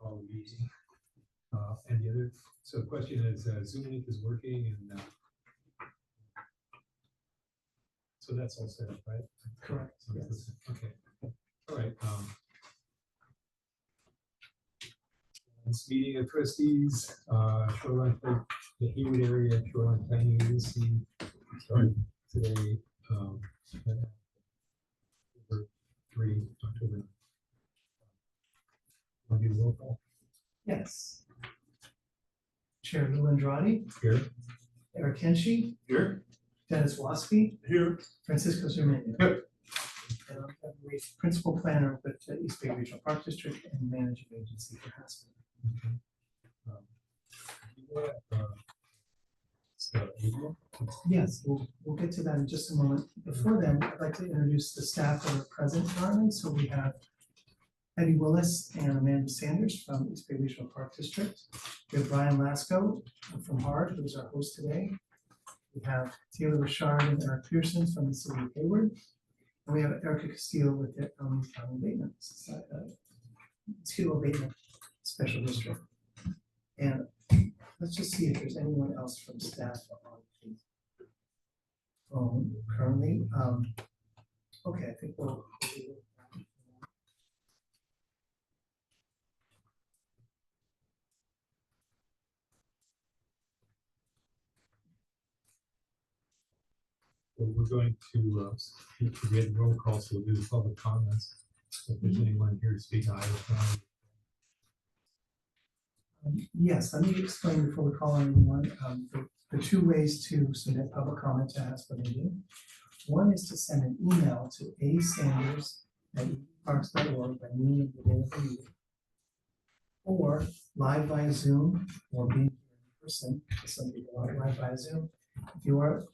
call the meeting. And the other, so the question is, Zoom link is working, and so that's all set up, right? Correct. Yes. Okay. All right. This meeting of trustees, Shoreline, the Hayward area Shoreline Planning Agency started today. October 3. Want to do roll call? Yes. Chair Lou Andrade, Here. Eric Henshey, Here. Dennis Waspy, Here. Francisco Zermania. Yep. And I'm the principal planner with the East Bay Regional Park District and managing agency for HASPA. Yes, we'll get to that in just a moment. Before then, I'd like to introduce the staff that are present currently. So we have Eddie Willis and Amanda Sanders from East Bay Regional Park District. We have Brian Lasco from HARD, who's our host today. We have Taylor Richard and Eric Pearson from the city of Hayward. And we have Erica Castillo with the County Abatement, Abatement Special District. And let's just see if there's anyone else from staff on the phone currently. Okay, I think we'll. Well, we're going to get roll call, so we'll do the public comments. If there's anyone here to speak on either. Yes, let me explain before we call on anyone. The two ways to submit public comment to HASPA meeting. One is to send an email to asanders@parks.org by noon of the day of the meeting, or live via Zoom, or being in person. Some people are live via Zoom. If you are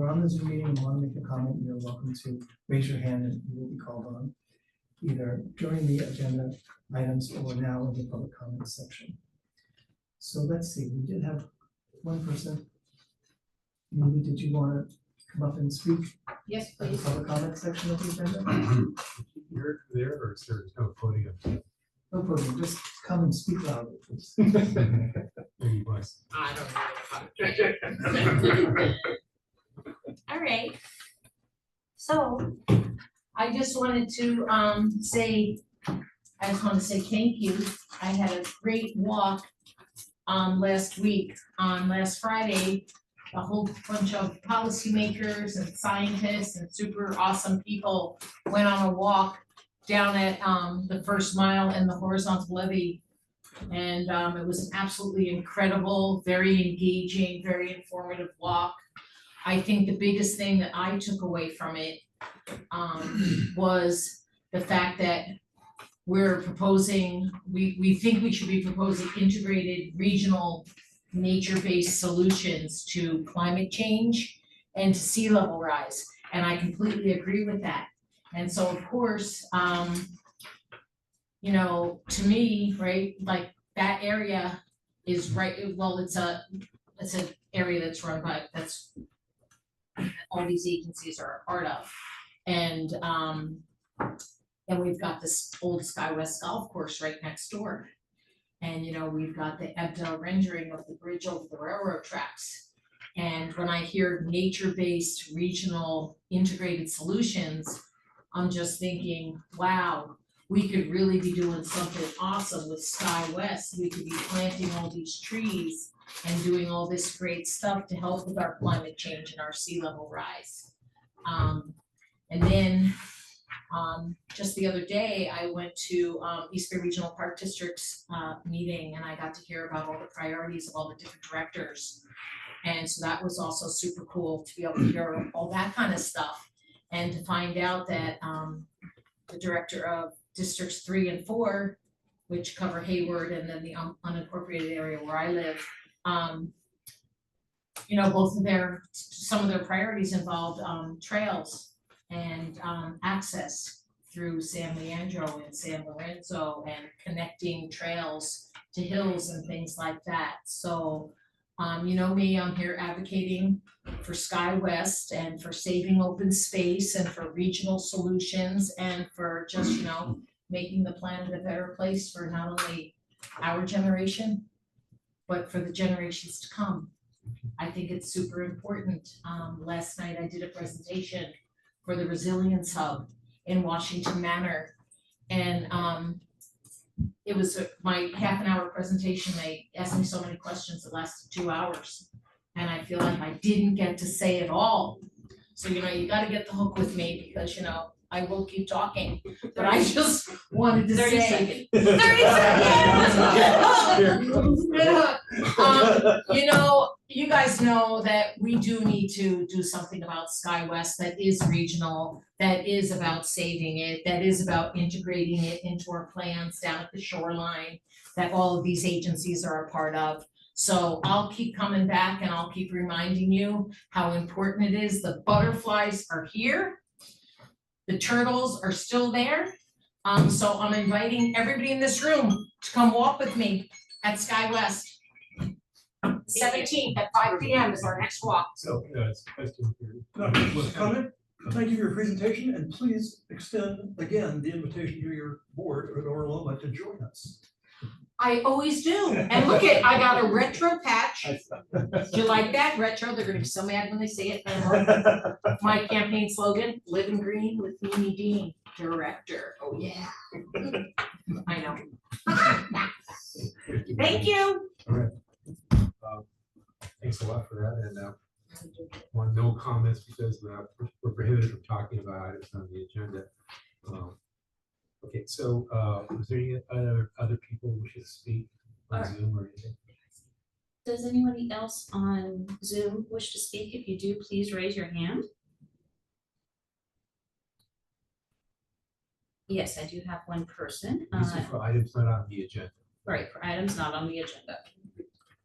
on the Zoom meeting and want to make a comment, you're welcome to raise your hand and you will be called on, either during the agenda items or now in the public comment section. So let's see, we did have one person. Maybe did you want to come up and speak? Yes, At the please. public comment section of the agenda? You're there, or is there no podium? No problem, just come and speak loudly, please. Maybe Wes. I don't know how to. All right. So I just wanted to say, I just want to say thank you. I had a great walk last week, on last Friday. A whole bunch of policymakers and scientists and super awesome people went on a walk down at the first mile in the horizontal levee. And it was an absolutely incredible, very engaging, very informative walk. I think the biggest thing that I took away from it was the fact that we're proposing, we think we should be proposing integrated regional nature-based solutions to climate change and to sea level rise. And I completely agree with that. And so of course, you know, to me, right, like that area is right, well, it's an area that's run by, that's all these agencies are a part of. And we've got this old SkyWest golf course right next door. And you know, we've got the Ebdel rendering of the bridge over the railroad tracks. And when I hear nature-based regional integrated solutions, I'm just thinking, wow, we could really be doing something awesome with SkyWest. We could be planting all these trees and doing all this great stuff to help with our climate change and our sea level rise. And then just the other day, I went to East Bay Regional Park District's meeting, and I got to hear about all the priorities of all the different directors. And so that was also super cool to be able to hear all that kind of stuff, and to find out that the director of Districts 3 and 4, which cover Hayward and then the unincorporated area where I live, you know, both of some of their priorities involved trails and access through San Leandro and San Lorenzo, and connecting trails to hills and things like that. So, you know me, I'm here advocating for SkyWest and for saving open space and for regional solutions and for just, you know, making the planet a better place for not only our generation, but for the generations to come. I think it's super important. Last night I did a presentation for the Resilience Hub in Washington Manor. And it was my half an hour presentation. They asked me so many questions that lasted 2 hours. And I feel like I didn't get to say it all. So, you gotta get the hook with me because, I will keep talking, but I just wanted to 30 say. seconds. 30 seconds. You guys know that we do need to do something about SkyWest that is regional, that is about saving it, that is about integrating it into our plans down at the shoreline, that all of these agencies are a part of. So I'll keep coming back and I'll keep reminding you how important it is. The butterflies are here. The turtles are still there. So I'm inviting everybody in this room to come walk with me at SkyWest. 17th at 5 p.m. is our next walk. So, it's question period. Comment? Thank you for your presentation, and please extend again the invitation to your board at Orloma to join us. I always do. And look I got a retro patch. Do you like that? Retro, they're gonna be so mad when they see it. My campaign slogan, live in green with Mimi Dean, director. Oh, yeah. I know. Thank you. All right. Thanks a lot for that, and no comments because we're prohibited from talking about items on the agenda. Okay, so is there any other people who should speak on Zoom or anything? Does anybody else on Zoom wish to speak? If you do, please raise your hand. Yes, I do have one person. These are for items not on the agenda. Right, for items not on the agenda.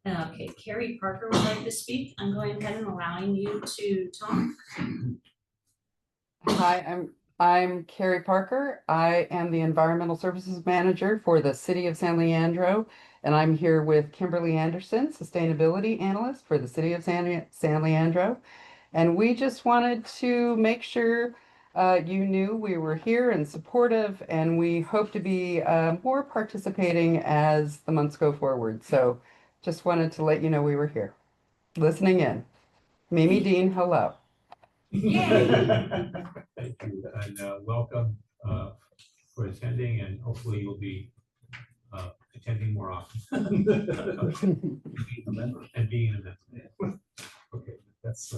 Okay, Carrie Parker would like to speak. I'm going ahead and allowing you to talk. Hi, I'm Carrie Parker. I am the Environmental Services Manager for the City of San Leandro, and I'm here with Kimberly Anderson, Sustainability Analyst for the City of San Leandro. And we just wanted to make sure you knew we were here and supportive, and we hope to be more participating as the months go forward. So just wanted to let you know we were here, listening in. Mimi Dean, hello. Thank you, and welcome for attending, and hopefully you'll be attending more often. And being a member. Okay, that's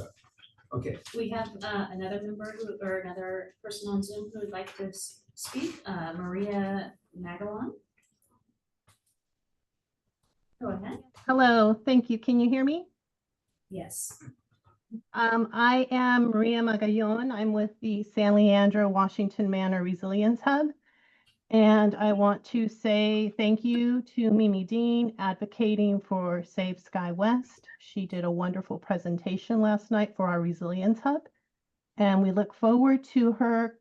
okay. We have another member or another person on Zoom who would like to speak, Maria Magalon. Go ahead. Hello, thank you. Can you hear me? Yes. I am Maria Magallon. I'm with the San Leandro Washington Manor Resilience Hub. And I want to say thank you to Mimi Dean advocating for Save SkyWest. She did a wonderful presentation last night for our Resilience Hub. And we look forward to her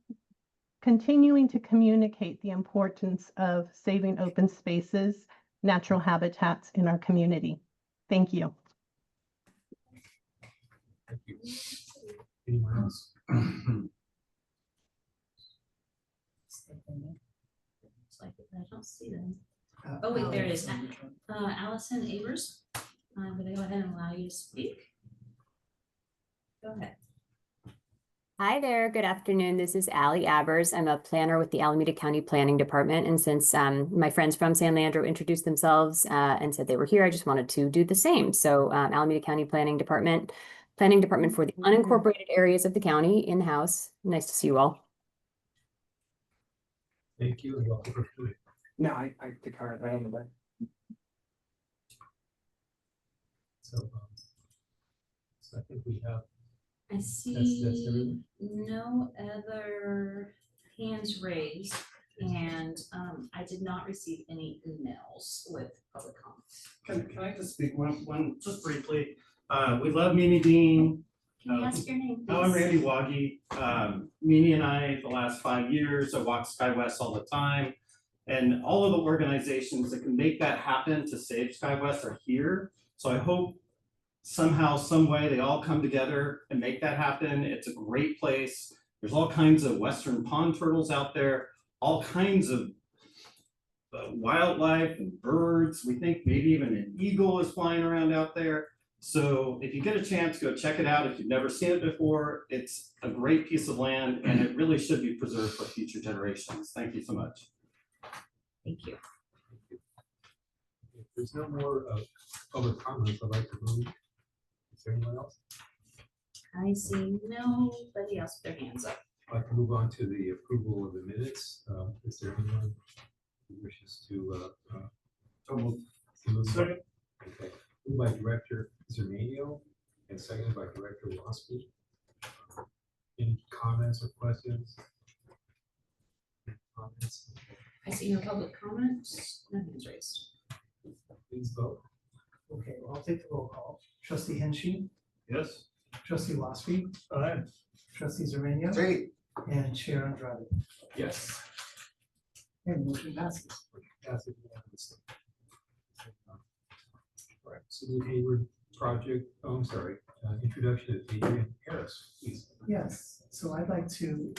continuing to communicate the importance of saving open spaces, natural habitats in our community. Thank you. Thank you. Anyone else? I don't see them. Oh, wait, there it is. Allison Avers, I'm gonna go ahead and allow you to speak. Go ahead. Hi there, good afternoon. This is Allie Abers. I'm a planner with the Alameda County Planning Department. And since my friends from San Leandro introduced themselves and said they were here, I just wanted to do the same. So Alameda County Planning Department for the unincorporated areas of the county in-house. Nice to see you all. Thank you, and welcome for coming. No, I took her right on the way. So I think we have. I see no other hands raised, and I did not receive any emails with public comments. Can I just speak one just briefly? We love Mimi Dean. Can you ask your name, please? I'm Randy Waggy. Mimi and I, the last 5 years, I walk SkyWest all the time. And all of the organizations that can make that happen to save SkyWest are here. So I hope somehow, some way, they all come together and make that happen. It's a great place. There's all kinds of Western pond turtles out there, all kinds of wildlife and birds. We think maybe even an eagle is flying around out there. So if you get a chance, go check it out. If you've never seen it before, it's a great piece of land and it really should be preserved for future generations. Thank you so much. Thank you. If there's no more public comments, I'd like to move. Is there anyone else? I see nobody else with their hands up. I'd like to move on to the approval of the minutes. Is there anyone who wishes to? Second. Okay, moved by Director Zermanio and seconded by Director Waspy. Any comments or questions? Comments? I see no public comments, no hands raised. Please vote. Okay, well, I'll take the roll call. Trustee Henshi, Yes. trustee Waspy, Aye. trustee Zerania, and Chair Andrade. Yes. And motion passes. Passes unanimously. All right, City of Hayward project, oh, I'm sorry, introduction of Adrian Harris, please. Yes, so I'd like to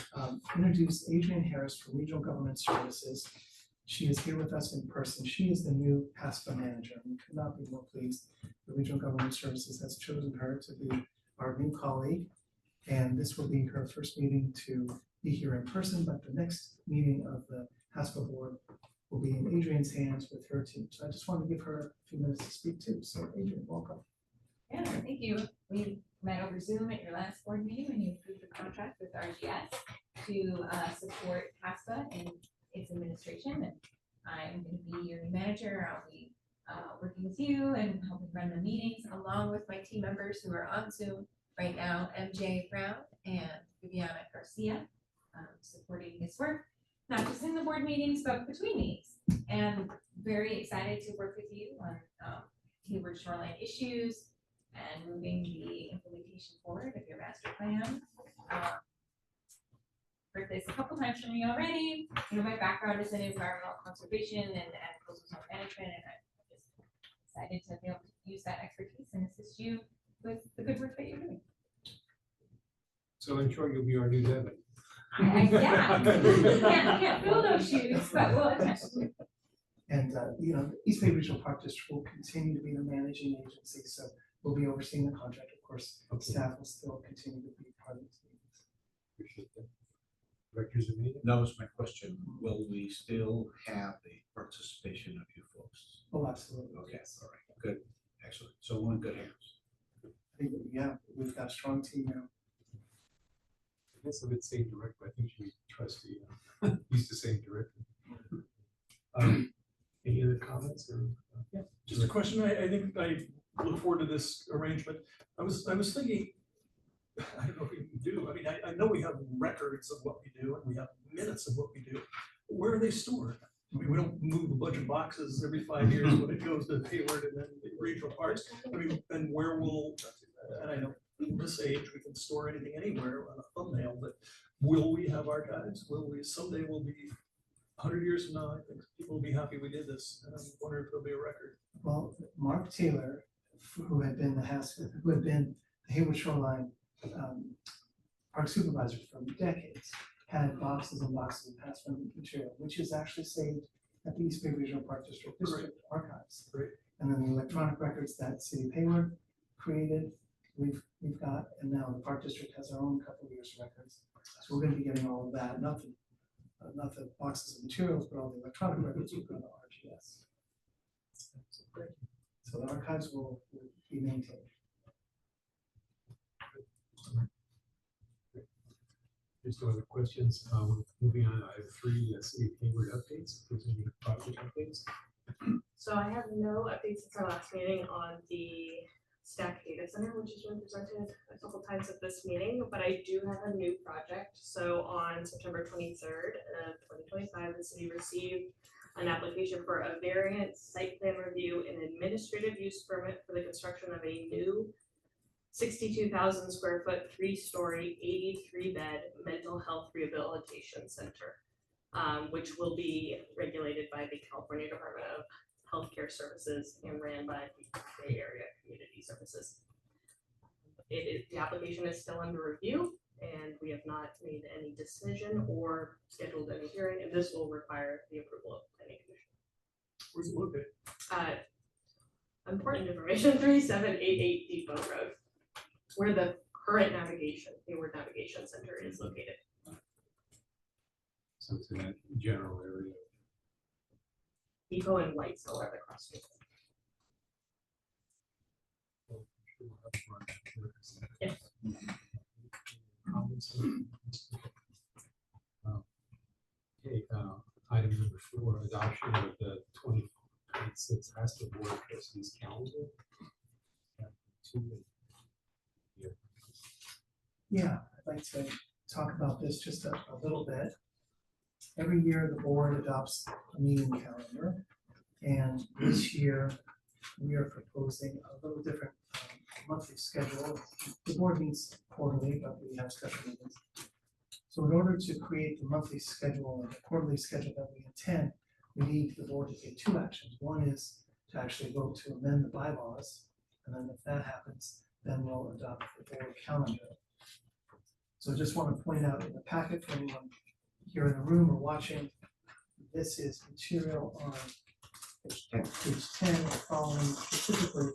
introduce Adrian Harris from Regional Government Services. She is here with us in person. She is the new HASPA manager. We could not be more pleased. The Regional Government Services has chosen her to be our new colleague. And this will be her first meeting to be here in person, but the next meeting of the HASPA board will be in Adrian's hands with her team. So I just want to give her a few minutes to speak too. So Adrian, welcome. Yeah, thank you. We met over Zoom at your last board meeting when you approved the contract with RGS to support HASPA and its administration. And I'm going to be your new manager. I'll be working with you and helping run the meetings along with my team members who are on Zoom right now, MJ Brown and Viviana Garcia, supporting this work, not just in the board meetings, but between meetings. And very excited to work with you on Hayward shoreline issues and moving the implementation forward of your master plan. Heard this a couple times from me already. You know, my background is in environmental conservation and coastal zone management, and I'm just excited to be able to use that expertise and assist you with the good work that you're doing. So in short, you'll be our new Devin. Yeah, can't fill those shoes, but we'll attempt. And, you know, East Bay Regional Park District will continue to be the managing agency, so we'll be overseeing the contract. Of course, staff will still continue to be part of this meetings. Appreciate that. Directors of meeting? That was my question. Will we still have the participation of you folks? Oh, absolutely. Okay, all right, good, excellent. So we're in good hands. I think, yeah, we've got a strong team now. I guess I would say direct, but I think she trustee, used to saying director. Any other comments or? Yeah, just a question. I think I look forward to this arrangement. I was thinking, I don't know if we can do, I mean, I know we have records of what we do and we have minutes of what we do. Where are they stored? I mean, we don't move a bunch of boxes every 5 years when it goes to Hayward and then the regional parks. I mean, and where will, and I know in this age, we can store anything anywhere on a thumbnail, but will we have archives? Will we, someday we'll be 100 years from now, I think people will be happy we did this. And I'm wondering if there'll be a record. Well, Mark Taylor, who had been the Hayward Shoreline park supervisor for decades, had boxes and boxes of past material, which is actually saved at the East Bay Regional Park District Archives. Great. And then the electronic records that City of Hayward created, we've got, and now the Park District has our own couple of years of records. So we're going to be getting all of that, not the boxes of materials, but all the electronic records will go to RGS. So the archives will be maintained. There's no other questions. Moving on, I have 3 City of Hayward updates. If there's any project updates. So I have no updates since our last meeting on the Stack Data Center, which has been presented a couple times at this meeting, but I do have a new project. So on September 23rd of 2025, the city received an application for a variant site plan review and administrative use permit for the construction of a new 62,000 square foot, 3-story, 83-bed mental health rehabilitation center, which will be regulated by the California Department of Healthcare Services and ran by the Bay Area Community Services. The application is still under review, and we have not made any decision or scheduled any hearing, and this will require the approval of the planning commission. Where's it located? Important information, 3788 Depot Road, where the current Hayward Navigation Center is located. So it's in that general area. Depot and Whitesville are the cross streets. Yes. Okay, item number 4, adoption of the 2026 HASPA Board of Trustees calendar. Yeah, I'd like to talk about this just a little bit. Every year, the board adopts a meeting calendar, and this year, we are proposing a little different monthly schedule. The board meets quarterly, but we have special meetings. So in order to create the monthly schedule and the quarterly schedule that we intend, we need the board to take 2 actions. One is to actually vote to amend the bylaws, and then if that happens, then we'll adopt the board calendar. So I just want to point out in the packet for anyone here in the room or watching, this is material on page 10 or following, specifically.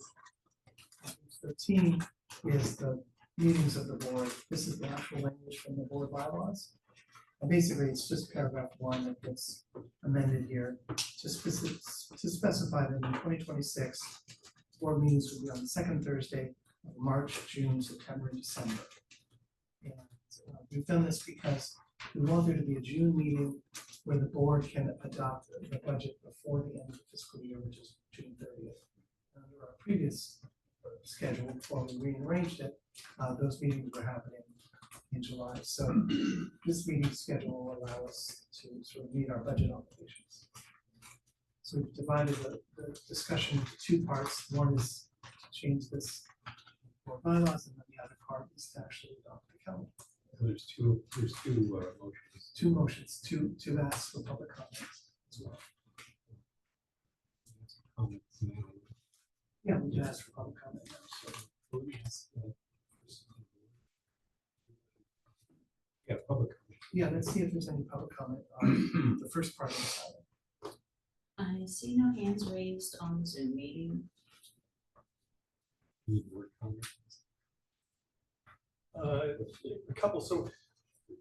Page 13 is the meetings of the board. This is the actual language from the board bylaws. And basically, it's just paragraph 1 that gets amended here to specify that in 2026, board meetings will be on the 2nd Thursday of March, June, September, and December. And we've done this because we want there to be a June meeting where the board can adopt the budget before the end of the fiscal year, which is June 30th. Under our previous schedule, before we rearranged it, those meetings were happening in July. So this meeting schedule will allow us to sort of meet our budget obligations. So we've divided the discussion into 2 parts. One is to change this for bylaws, and then the other part is to actually adopt the calendar. There's two motions. 2 motions, two asks for public comments as well. Comments now. Yeah, we can ask for public comment now. So Yeah, public. yeah, let's see if there's any public comment on the first part of the item. I see no hands raised on the Zoom meeting. Need more comments? A couple, so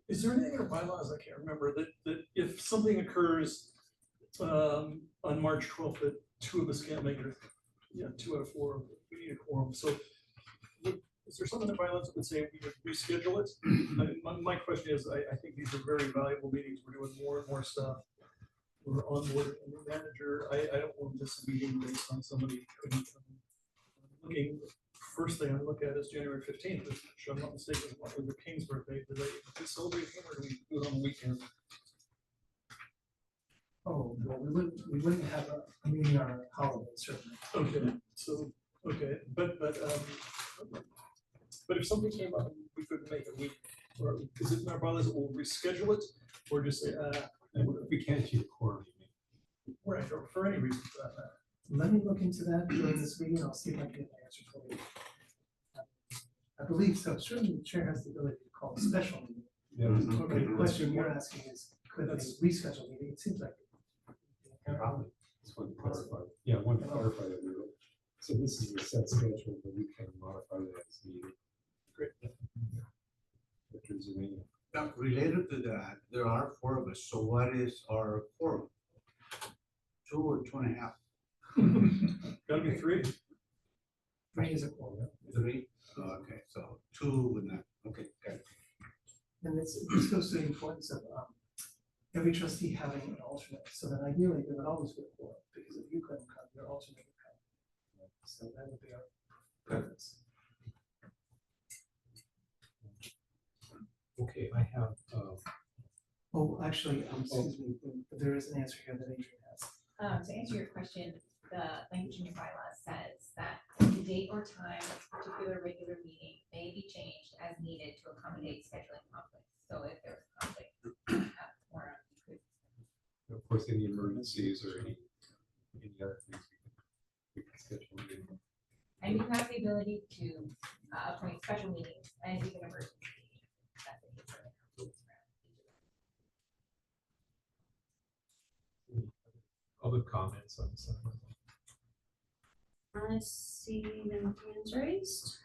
is there anything in our bylaws, I can't remember, that if something occurs on March 12th, that 2 of us can't make it? Yeah, 2 out of 4, we need a quorum, so is there something in the bylaws that would say we would reschedule it? My question is, I think these are very valuable meetings, we're doing more and more stuff. We're onboarding a new manager, I don't want this meeting based on somebody who couldn't come. Looking, first thing I look at is January 15th, which I'm not mistaken, is Martin Luther King's birthday. Do they celebrate him, or do we do it on the weekend? Oh, well, we wouldn't have a meeting on a holiday, certainly. Okay, so, okay, but if something came up and we couldn't make it, or is it in our bylaws that we'll reschedule it, or just say, We can't achieve a quorum. right, or for any reason for that matter? Let me look into that during this meeting. I'll see if I can get an answer for you. I believe so. Certainly, the chair has the ability to call a special meeting. Yeah, Okay, the question you're asking is, could they reschedule a meeting? It seems like. probably. Just want to clarify. Yeah, I want to clarify that we were, so this is the set schedule, but we can modify that as needed. Great. Richard's in Now, related to that, there are 4 of us, so what is our quorum? 2 or 2.5? Gotta be 3. 3 is a quorum. 3? Okay, so 2 with that, okay, got it. And this goes to the importance of every trustee having an alternate, so that ideally there would always be a quorum, because if you couldn't come, your alternate would come. So that would be our preference. Okay, I have, Oh, actually, excuse me, there is an answer here that Adrian has. To answer your question, the language in your bylaws says that the date or time of a particular regular meeting may be changed as needed to accommodate scheduling conflicts. So if there's a conflict, or you could. of course, any emergencies or any other things we can schedule. And you have the ability to appoint special meetings and even emergency meetings. That's the case for the conflicts around each of them. Other comments on this? I see no hands raised.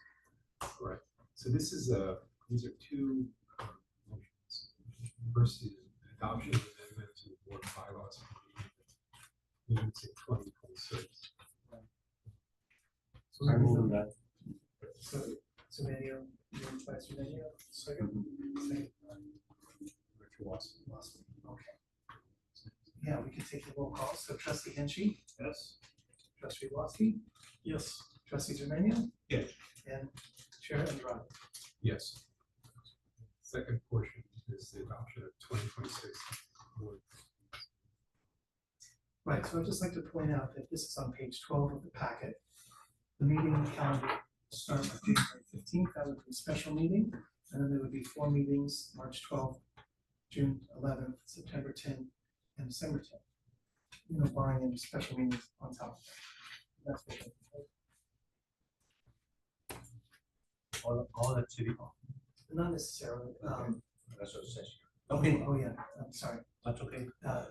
Correct. So this is these are two motions. First is adoption of amendment to the board bylaws. Meetings in 2026. So I move that. So Manuel, moved by Manuel, second. Second. Richard Watson. Okay. Yeah, we can take the roll call. So trustee Henchy, Yes. trustee Woski, Yes. trustee Zermania, Yes. and Chair Andrade. Yes. Second portion is the adoption of 2026 board. Right, so I'd just like to point out that this is on page 12 of the packet. The meeting calendar starts on January 15th, that would be a special meeting, and then there would be 4 meetings, March 12th, June 11th, September 10th, and December 10th. You know, barring any special meetings on top of that. That's what All at City Hall. not necessarily, That's what it says. oh yeah, I'm sorry. That's okay.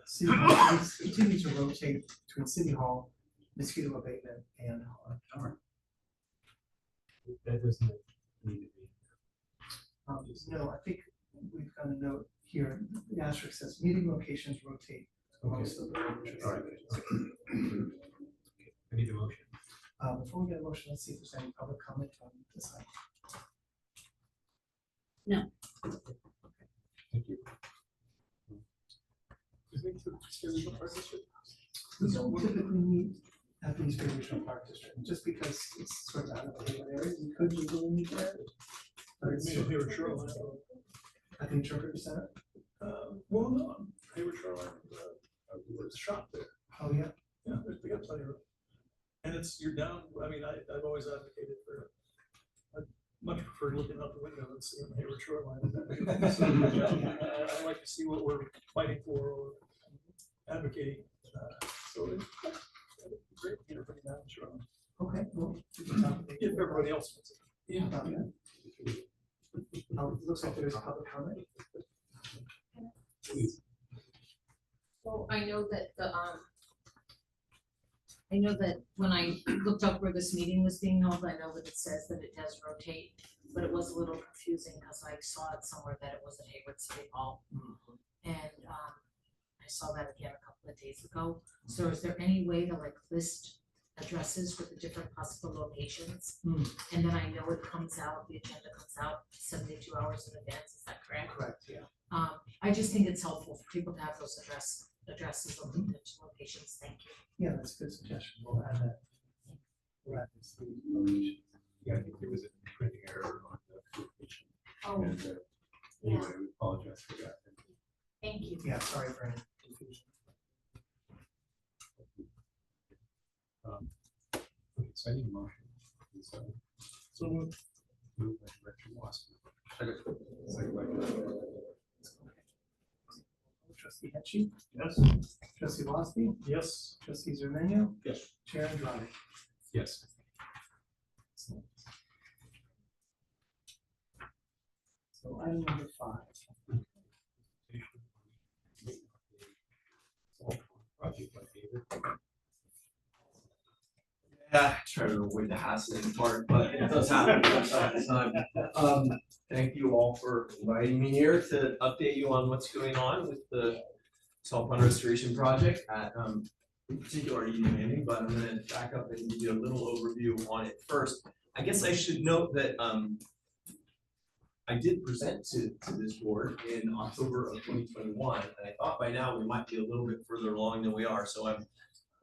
City Hall continue to rotate between City Hall, mosquito abatement, and That doesn't need to be. no, I think we've got a note here, the asterisk says, meeting locations rotate amongst the. All right. I need a motion. Before we get a motion, let's see if there's any public comment on this item. Thank you. We don't typically meet at the East Bay Regional Park District, just because it's sort of out of the area, we could usually meet there. But it's Maybe Hayward Shoreline. at the interpreter center. Well, no, Hayward Shoreline, there's a shop there. Oh, yeah, Yeah, they got plenty of room. And you're down, I mean, I've always advocated for, I much prefer looking out the window and seeing the Hayward Shoreline. I like to see what we're fighting for or advocating. So it's great, putting that in shoreline. okay, well, we can talk. If everybody else wants it. Yeah. about that. It looks like there's public comment. Please. So I know that I know that when I looked up where this meeting was being held, I know that it says that it does rotate, but it was a little confusing because I saw it somewhere that it was at Hayward City Hall. And I saw that again a couple of days ago. So is there any way to like list addresses with the different possible locations? And then I know it comes out, the agenda comes out 72 hours in advance, is that correct? Correct, yeah. I just think it's helpful for people to have those addresses of the locations, thank you. Yeah, that's a good suggestion. We'll add that. We'll add this to the location. Yeah, I think there was a printing error on the location. Oh, And, yeah. anyway, we apologize for that. thank you. Yeah, sorry for any confusion. Okay, so I need a motion. So moved. Moved by Director Watson. Second by Trustee Henchy, Yes. trustee Woski, Yes. trustee Zermania, Yes. Chair Andrade. Yes. So item number 5. Project by David. Yeah, try to avoid the hassling part, but it does happen from time to time. Thank you all for inviting me here to update you on what's going on with the salt pond restoration project at, in particular, Eden Landing, but I'm gonna back up and give you a little overview on it first. I guess I should note that, I did present to this board in October of 2021, and I thought by now we might be a little bit further along than we are, so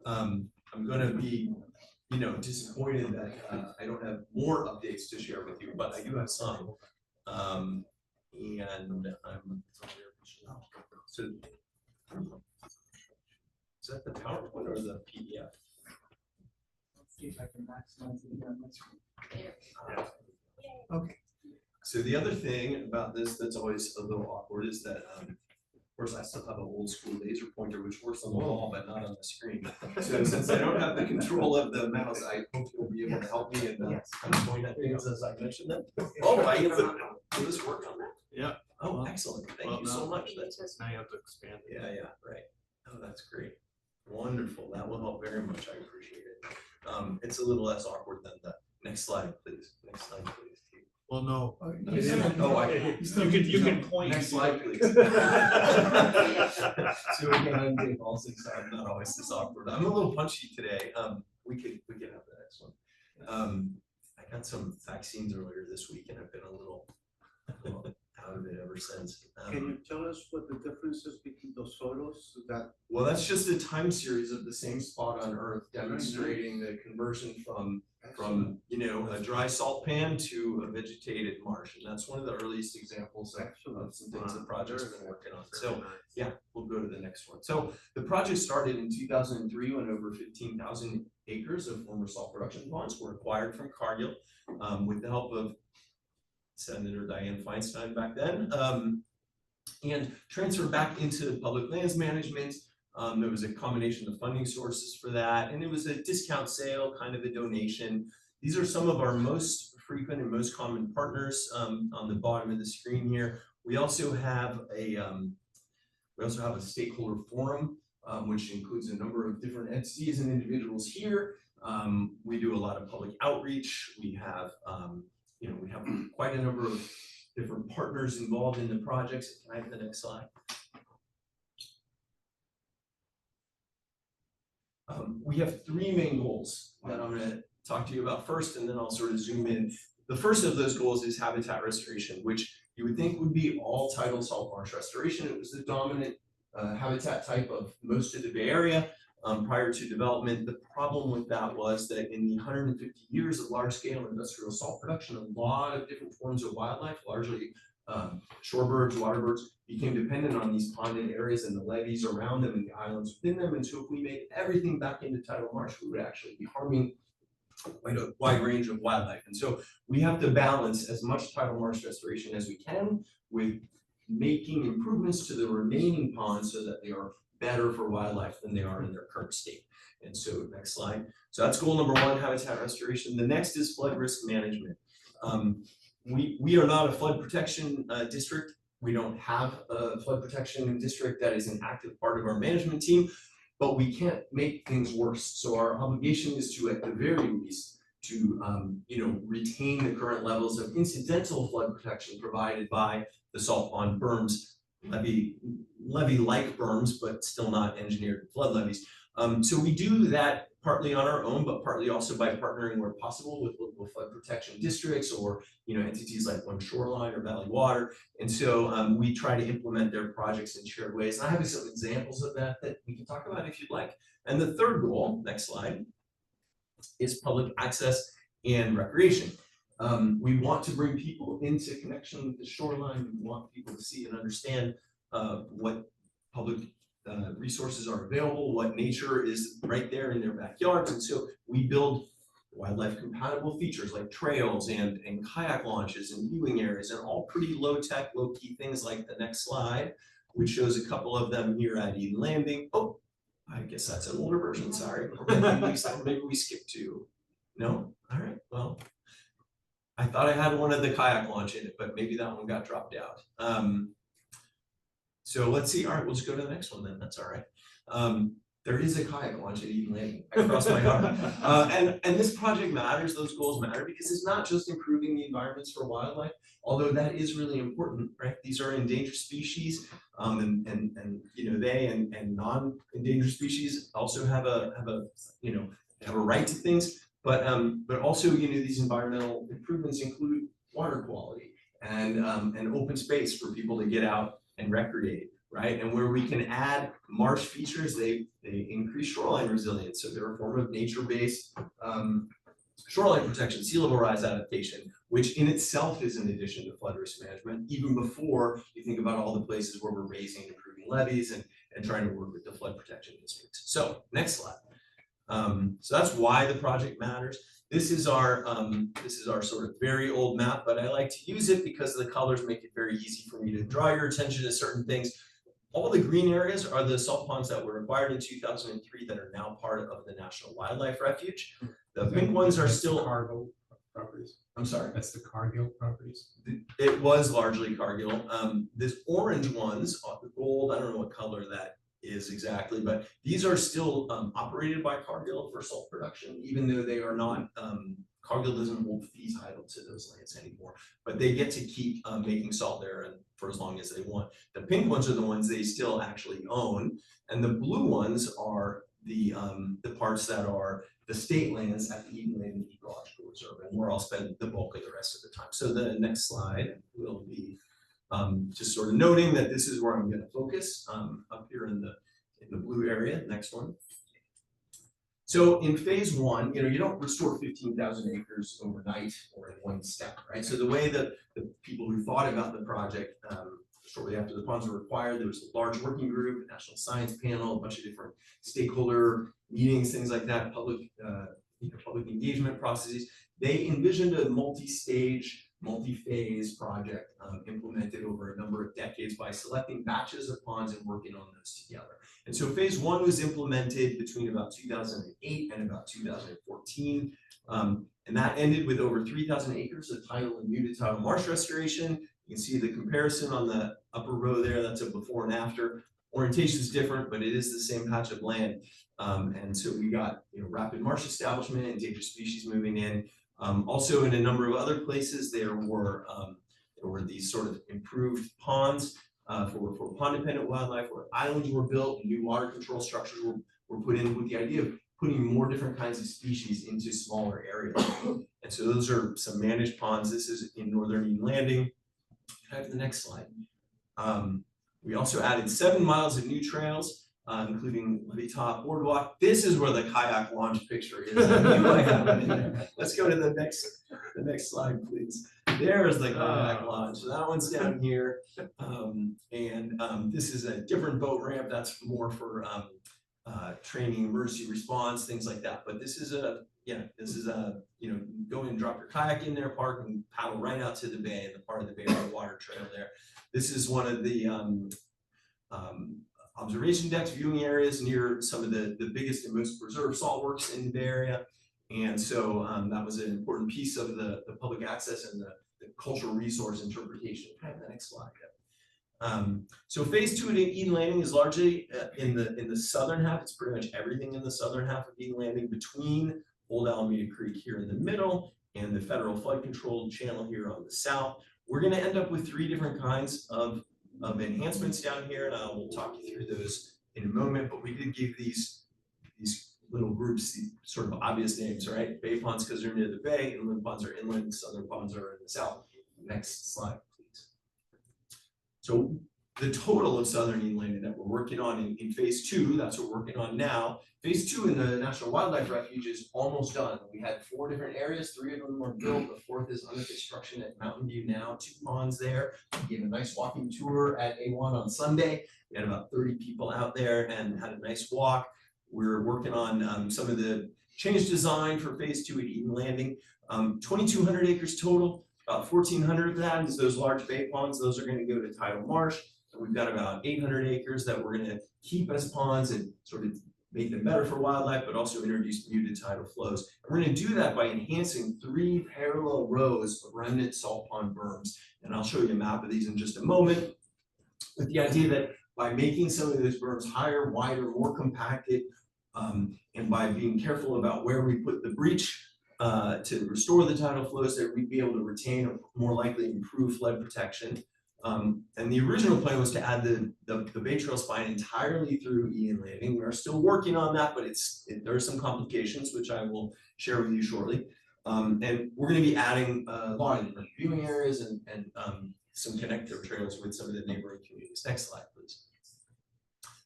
I'm gonna be, disappointed that I don't have more updates to share with you, but I do have some. So is that the PowerPoint or the PDF? Let's see if I can maximize it on my screen. Yeah. Okay. So the other thing about this that's always a little awkward is that, of course, I still have an old school laser pointer which works on the wall but not on the screen. So since I don't have the control of the mouse, I hope you'll be able to help me and kind of point at things as I mention them. Oh, I get to, will this work on that? Yeah. Oh, excellent. Thank you so much. That's Now you have to expand it. yeah, right. Oh, that's great. 1, Wonderful, that will help very much, I appreciate it. It's a little less awkward than the next slide, please. Next slide, please. Well, no. Oh, you can point. Next slide, please. So we can untake all six. I'm not always this awkward. I'm a little punchy today. We could have the next one. I got some vaccines earlier this week, and I've been a little out of it ever since. Can you tell us what the difference is between those photos that? Well, that's just a time series of the same spot on Earth, demonstrating the conversion from a dry salt pan to a vegetated marsh, and that's one of the earliest examples of some things the project's been working on. So yeah, we'll go to the next one. So the project started in 2003 when over 15,000 acres of former salt production ponds were acquired from Cargill with the help of Senator Dianne Feinstein back then, and transferred back into public lands management. There was a combination of funding sources for that, and it was a discount sale, kind of a donation. These are some of our most frequent and most common partners on the bottom of the screen here. We also have a stakeholder forum, which includes a number of different entities and individuals here. We do a lot of public outreach. We have we have quite a number of different partners involved in the projects. Can I have the next slide? We have three main goals that I'm going to talk to you about first, and then I'll sort of zoom in. The first of those goals is habitat restoration, which you would think would be all tidal salt marsh restoration. It was the dominant habitat type of most of the Bay Area prior to development. The problem with that was that in the 150 years of large-scale industrial salt production, a lot of different forms of wildlife, largely shorebirds, waterbirds, became dependent on these ponded areas and the levees around them and the islands within them. And so if we made everything back into tidal marsh, we would actually be harming quite a wide range of wildlife. And so we have to balance as much tidal marsh restoration as we can with making improvements to the remaining ponds so that they are better for wildlife than they are in their current state. And so next slide. So that's goal number one, habitat restoration. The next is flood risk management. We are not a flood protection district. We don't have a flood protection district that is an active part of our management team, but we can't make things worse. So our obligation is to, at the very least, to retain the current levels of incidental flood protection provided by the salt pond berms, levee-like berms, but still not engineered flood levees. So we do that partly on our own, but partly also by partnering where possible with local flood protection districts or entities like One Shoreline or Valley Water. And so we try to implement their projects in shared ways. And I have some examples of that we can talk about if you'd like. And the third goal, next slide, is public access and recreation. We want to bring people into connection with the shoreline. We want people to see and understand what public resources are available, what nature is right there in their backyards. And so we build wildlife compatible features like trails and kayak launches and viewing areas, and all pretty low tech, low key things like the next slide, which shows a couple of them here at Eden Landing. Oh, I guess that's an older version, sorry. Maybe we skipped to, no? All right, well, I thought I had one of the kayak launch in it, but maybe that one got dropped out. So let's see. All right, we'll just go to the next one then. That's all right. There is a kayak launch at Eden Landing. I crossed my heart. And this project matters. Those goals matter because it's not just improving the environments for wildlife, although that is really important, right? These are endangered species, and they and non-endangered species also have a right to things. But also these environmental improvements include water quality and open space for people to get out and recreate, right? And where we can add marsh features, they increase shoreline resilience. So they're a form of nature-based shoreline protection, sea level rise adaptation, which in itself is an addition to flood risk management, even before you think about all the places where we're raising and improving levees and trying to work with the flood protection districts. So next slide. So that's why the project matters. This is our sort of very old map, but I like to use it because the colors make it very easy for me to draw your attention to certain things. All the green areas are the salt ponds that were acquired in 2003 that are now part of the National Wildlife Refuge. The pink ones are still Cargill properties. I'm sorry? That's the Cargill properties? It was largely Cargill. This orange ones, the gold, I don't know what color that is exactly, but these are still operated by Cargill for salt production, even though they are not, Cargill doesn't hold fee title to those lands anymore, but they get to keep making salt there and for as long as they want. The pink ones are the ones they still actually own, and the blue ones are the parts that are the state lands at the Eden Land Ecological Reserve, and where I'll spend the bulk of the rest of the time. So the next slide will be just sort of noting that this is where I'm going to focus up here in the blue area. Next one. So in phase one, you don't restore 15,000 acres overnight or in one step, right? So the way that the people who thought about the project shortly after the ponds were acquired, there was a large working group, a national science panel, a bunch of different stakeholder meetings, things like that, public engagement processes. They envisioned a multi-stage, multi-phase project implemented over a number of decades by selecting batches of ponds and working on those together. And so phase one was implemented between about 2008 and about 2014. And that ended with over 3,000 acres of tidal and muted tidal marsh restoration. You can see the comparison on the upper row there, that's a before and after. Orientation is different, but it is the same patch of land. And so we got rapid marsh establishment, endangered species moving in. Also in a number of other places, there were these sort of improved ponds for pond-dependent wildlife, where islands were built, and new water control structures were put in with the idea of putting more different kinds of species into smaller areas. And so those are some managed ponds. This is in northern Eden Landing. Can I have the next slide? We also added 7 miles of new trails, including the top boardwalk. This is where the kayak launch picture is. I knew I had it in there. Let's go to the next slide, please. There's the kayak launch. So that one's down here. This is a different boat ramp that's more for training, emergency response, things like that. But this is go and drop your kayak in there, park, and paddle right out to the bay, and the part of the bay where the water trail there. This is one of the observation decks, viewing areas near some of the biggest and most preserved saltworks in the Bay Area. And so that was an important piece of the public access and the cultural resource interpretation. Kind of the next slide. So phase 2 at Eden Landing is largely in the southern half. It's pretty much everything in the southern half of Eden Landing between Old Alameda Creek here in the middle and the federal flood control channel here on the south. We're going to end up with 3 different kinds of enhancements down here, and I will talk you through those in a moment. But we did give these little groups the sort of obvious names, right? Bay ponds because they're near the bay, inland ponds are inland, southern ponds are in the south. Next slide, please. So the total of southern Eden Landing that we're working on in phase 2, that's what we're working on now. Phase 2 in the National Wildlife Refuge is almost done. We had 4 different areas, 3 of them are built, the 4th is under construction at Mountain View now, 2 ponds there. We gave a nice walking tour at A1 on Sunday. We had about 30 people out there and had a nice walk. We're working on some of the change design for phase 2 at Eden Landing. 2,200 acres total, about 1,400 of that is those large bay ponds. Those are going to go to tidal marsh. And we've got about 800 acres that we're going to keep as ponds and sort of make them better for wildlife, but also introduce muted tidal flows. And we're going to do that by enhancing 3 parallel rows of remnant salt pond berms. And I'll show you a map of these in just a moment, with the idea that by making some of those berms higher, wider, more compacted, and by being careful about where we put the breach to restore the tidal flows, that we'd be able to retain or more likely improve flood protection. And the original plan was to add the bay trail spine entirely through Eden Landing. We're still working on that, but there are some complications, which I will share with you shortly. And we're going to be adding a lot of different viewing areas and some connector trails with some of the neighboring communities. Next slide, please.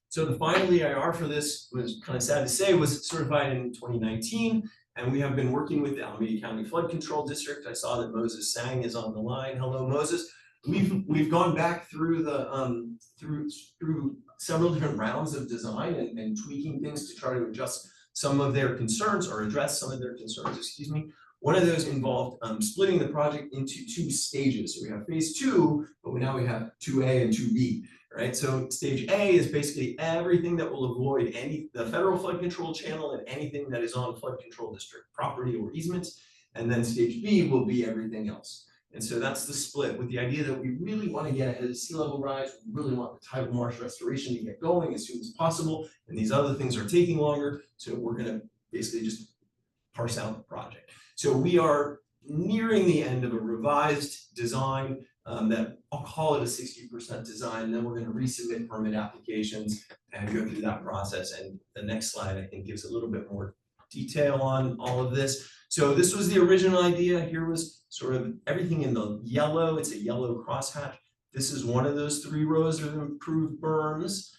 So the final EIR for this, was kind of sad to say, was certified in 2019. And we have been working with the Alameda County Flood Control District. I saw that Moses Sang is on the line. Hello, Moses. We've gone back through the through several different rounds of design and tweaking things to try to adjust some of their concerns, or address some of their concerns, excuse me. One of those involved splitting the project into 2 stages. So we have phase 2, but now we have 2A and 2B, right? So stage A is basically everything that will avoid the federal flood control channel and anything that is on flood control district property or easements. And then stage B will be everything else. And so that's the split, with the idea that we really want to get ahead of sea level rise. We really want the tidal marsh restoration to get going as soon as possible. And these other things are taking longer. So we're going to basically just parse out the project. So we are nearing the end of a revised design that I'll call it a 60% design. Then we're going to resubmit permit applications and go through that process. And the next slide, I think, gives a little bit more detail on all of this. So this was the original idea. Here was sort of everything in the yellow. It's a yellow crosshatch. This is one of those 3 rows of improved berms.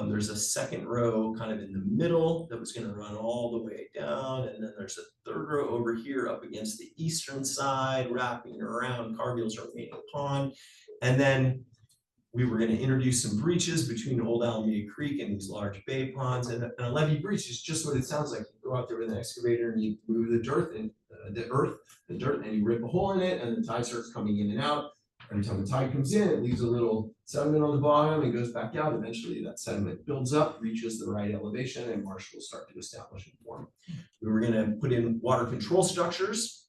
There's a second row kind of in the middle that was going to run all the way down. And then there's a 3rd row over here up against the eastern side, wrapping around Cargill's remaining pond. And then we were going to introduce some breaches between Old Alameda Creek and these large bay ponds. And a levee breach is just what it sounds like. You go out there with an excavator and you move the dirt, and and you rip a hole in it, and the tide starts coming in and out. Every time the tide comes in, it leaves a little sediment on the bottom and goes back out. Eventually that sediment builds up, reaches the right elevation, and marsh will start to establish and form. We were going to put in water control structures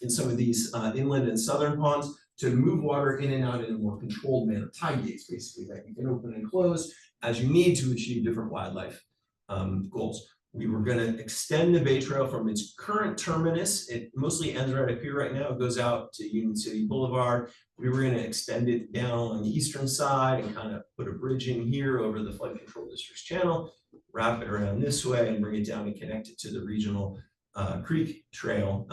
in some of these inland and southern ponds to move water in and out in a more controlled manner. Tide gates, basically, that you can open and close as you need to achieve different wildlife goals. We were going to extend the Bay Trail from its current terminus. It mostly ends right up here right now. It goes out to Union City Boulevard. We were going to extend it down on the eastern side and kind of put a bridge in here over the Flood Control District's channel, wrap it around this way, and bring it down and connect it to the regional creek trail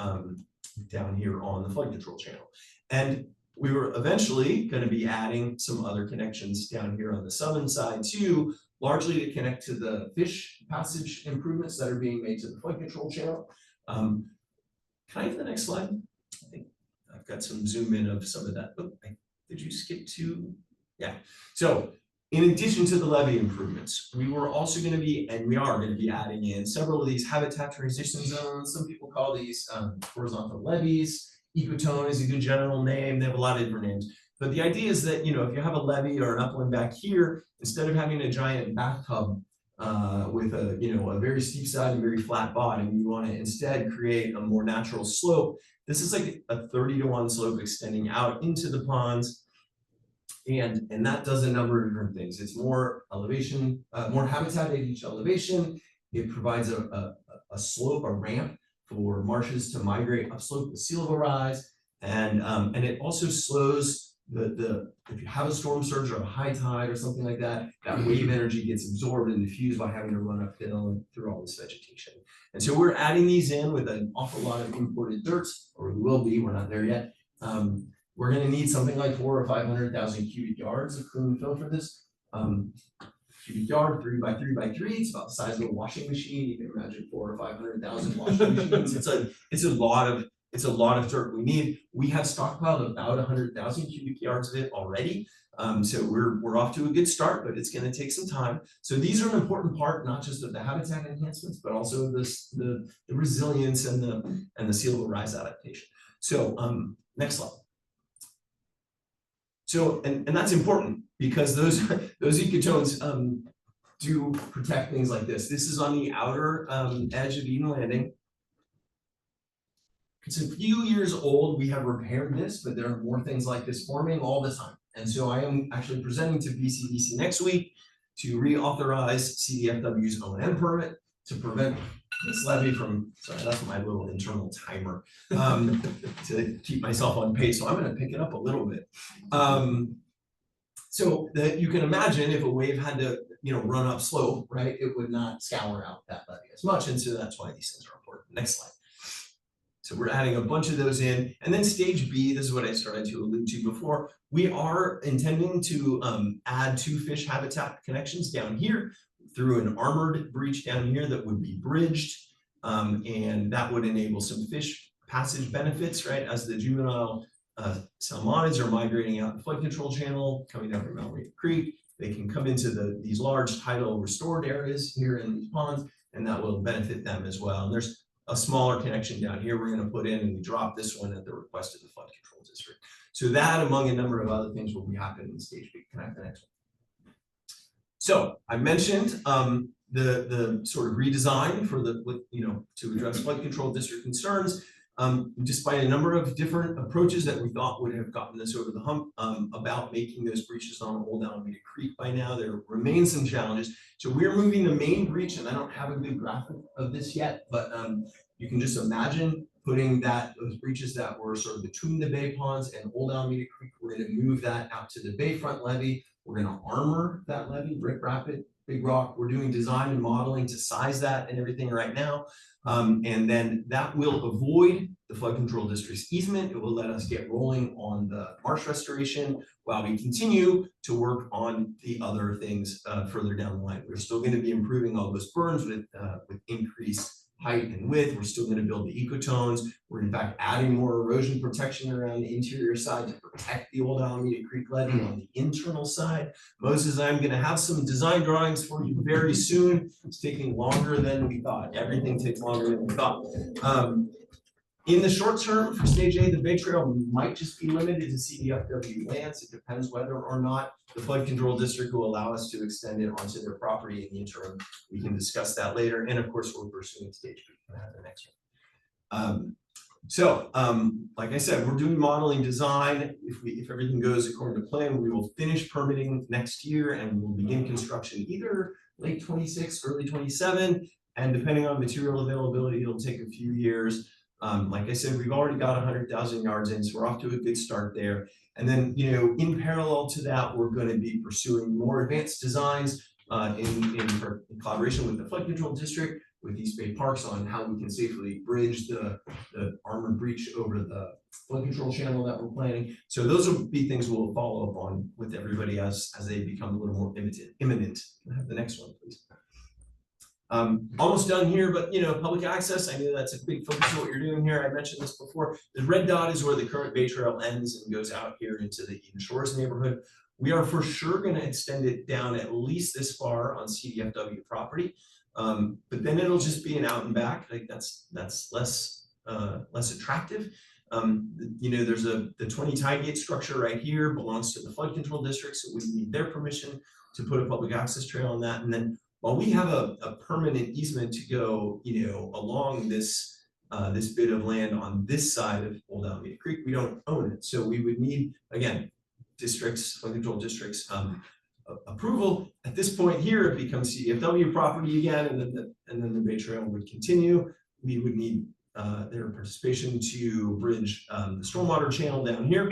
down here on the flood control channel. And we were eventually going to be adding some other connections down here on the southern side too, largely to connect to the fish passage improvements that are being made to the flood control channel. Can I have the next slide? I think I've got some zoom in of some of that. Oh, did you skip to? Yeah. So in addition to the levee improvements, we were also going to be, and we are going to be adding in several of these habitat transition zones. Some people call these horizontal levees. Ecotone is a good general name. They have a lot of different names. But the idea is that, you know, if you have a levee or an upland back here, instead of having a giant bathtub with a, you know, a very steep side and very flat bottom, you want to instead create a more natural slope. This is like a 30-to-1 slope extending out into the ponds. And that does a number of different things. It's more elevation, more habitat at each elevation. It provides a slope, a ramp for marshes to migrate upslope with sea level rise. And it also slows if you have a storm surge or a high tide or something like that, that wave energy gets absorbed and diffused by having to run uphill and through all this vegetation. And so we're adding these in with an awful lot of imported dirt, or we will be, we're not there yet. We're going to need something like 400,000 or 500,000 cubic yards of clean fill for this. Cubic yard, 3 by 3 by 3. It's about the size of a washing machine. You can imagine 400,000 or 500,000 washing machines. It's a lot of dirt we need. We have stockpiled about 100,000 cubic yards of it already. So we're off to a good start, but it's going to take some time. So these are an important part, not just of the habitat enhancements, but also the resilience and the sea level rise adaptation. So next slide. So, and that's important because those ecotones do protect things like this. This is on the outer edge of Eden Landing. It's a few years old. We have repaired this, but there are more things like this forming all the time. And so I am actually presenting to BCDC next week to reauthorize CDFW's O&M permit to prevent this levee from, sorry, that's my little internal timer to keep myself on pace. So I'm going to pick it up a little bit. So that you can imagine if a wave had to, you know, run up slope, right, it would not scour out that levee as much. And so that's why these things are important. Next slide. So we're adding a bunch of those in. And then stage B, this is what I started to allude to before. We are intending to add 2 fish habitat connections down here through an armored breach down here that would be bridged. And that would enable some fish passage benefits, right? As the juvenile salmonids are migrating out the flood control channel, coming down from Alameda Creek, they can come into these large tidal restored areas here in these ponds, and that will benefit them as well. And there's a smaller connection down here we're going to put in, and we drop this one at the request of the flood control district. So that, among a number of other things, will be happening in stage B. Can I have the next one? So I mentioned the sort of redesign for to address flood control district concerns. despite a number of different approaches that we thought would have gotten us over the hump, about making those breaches on Old Alameda Creek by now, there remain some challenges. So we're moving the main breach, and I don't have a good graphic of this yet, but you can just imagine putting those breaches that were sort of between the bay ponds and Old Alameda Creek. We're going to move that out to the bayfront levee. We're going to armor that levee, rip wrap it, big rock. We're doing design and modeling to size that and everything right now. And then that will avoid the flood control district's easement. It will let us get rolling on the marsh restoration while we continue to work on the other things further down the line. We're still going to be improving all those berms with increased height and width. We're still going to build the ecotones. We're in fact adding more erosion protection around the interior side to protect the Old Alameda Creek levee on the internal side. Moses, I'm going to have some design drawings for you very soon. It's taking longer than we thought. Everything takes longer than we thought. In the short term, for stage A, the Bay Trail might just be limited to CDFW lands. It depends whether or not the flood control district will allow us to extend it onto their property in the interim. We can discuss that later. And of course, we're pursuing stage B. The next one. Like I said, we're doing modeling design. If everything goes according to plan, we will finish permitting next year and we'll begin construction either late 26, early 27. And depending on material availability, it'll take a few years. Like I said, we've already got 100,000 yards in, so we're off to a good start there. And then, in parallel to that, we're going to be pursuing more advanced designs in collaboration with the flood control district, with East Bay Parks, on how we can safely bridge the armored breach over the flood control channel that we're planning. So those will be things we'll follow up on with everybody as they become a little more imminent. Can I have the next one, please? Almost done here, but public access, I know that's a big focus of what you're doing here. I mentioned this before. The red dot is where the current Bay Trail ends and goes out here into the Eden Shores neighborhood. We are for sure going to extend it down at least this far on CDFW property, but then it'll just be an out and back. Like that's less attractive. There's the 20 tie gate structure right here belongs to the flood control district, so we need their permission to put a public access trail on that. And then while we have a permanent easement to go, along this bit of land on this side of Old Alameda Creek, we don't own it. So we would need, again, flood control districts approval. At this point here, it becomes CDFW property again, and then the Bay Trail would continue. We would need their participation to bridge the stormwater channel down here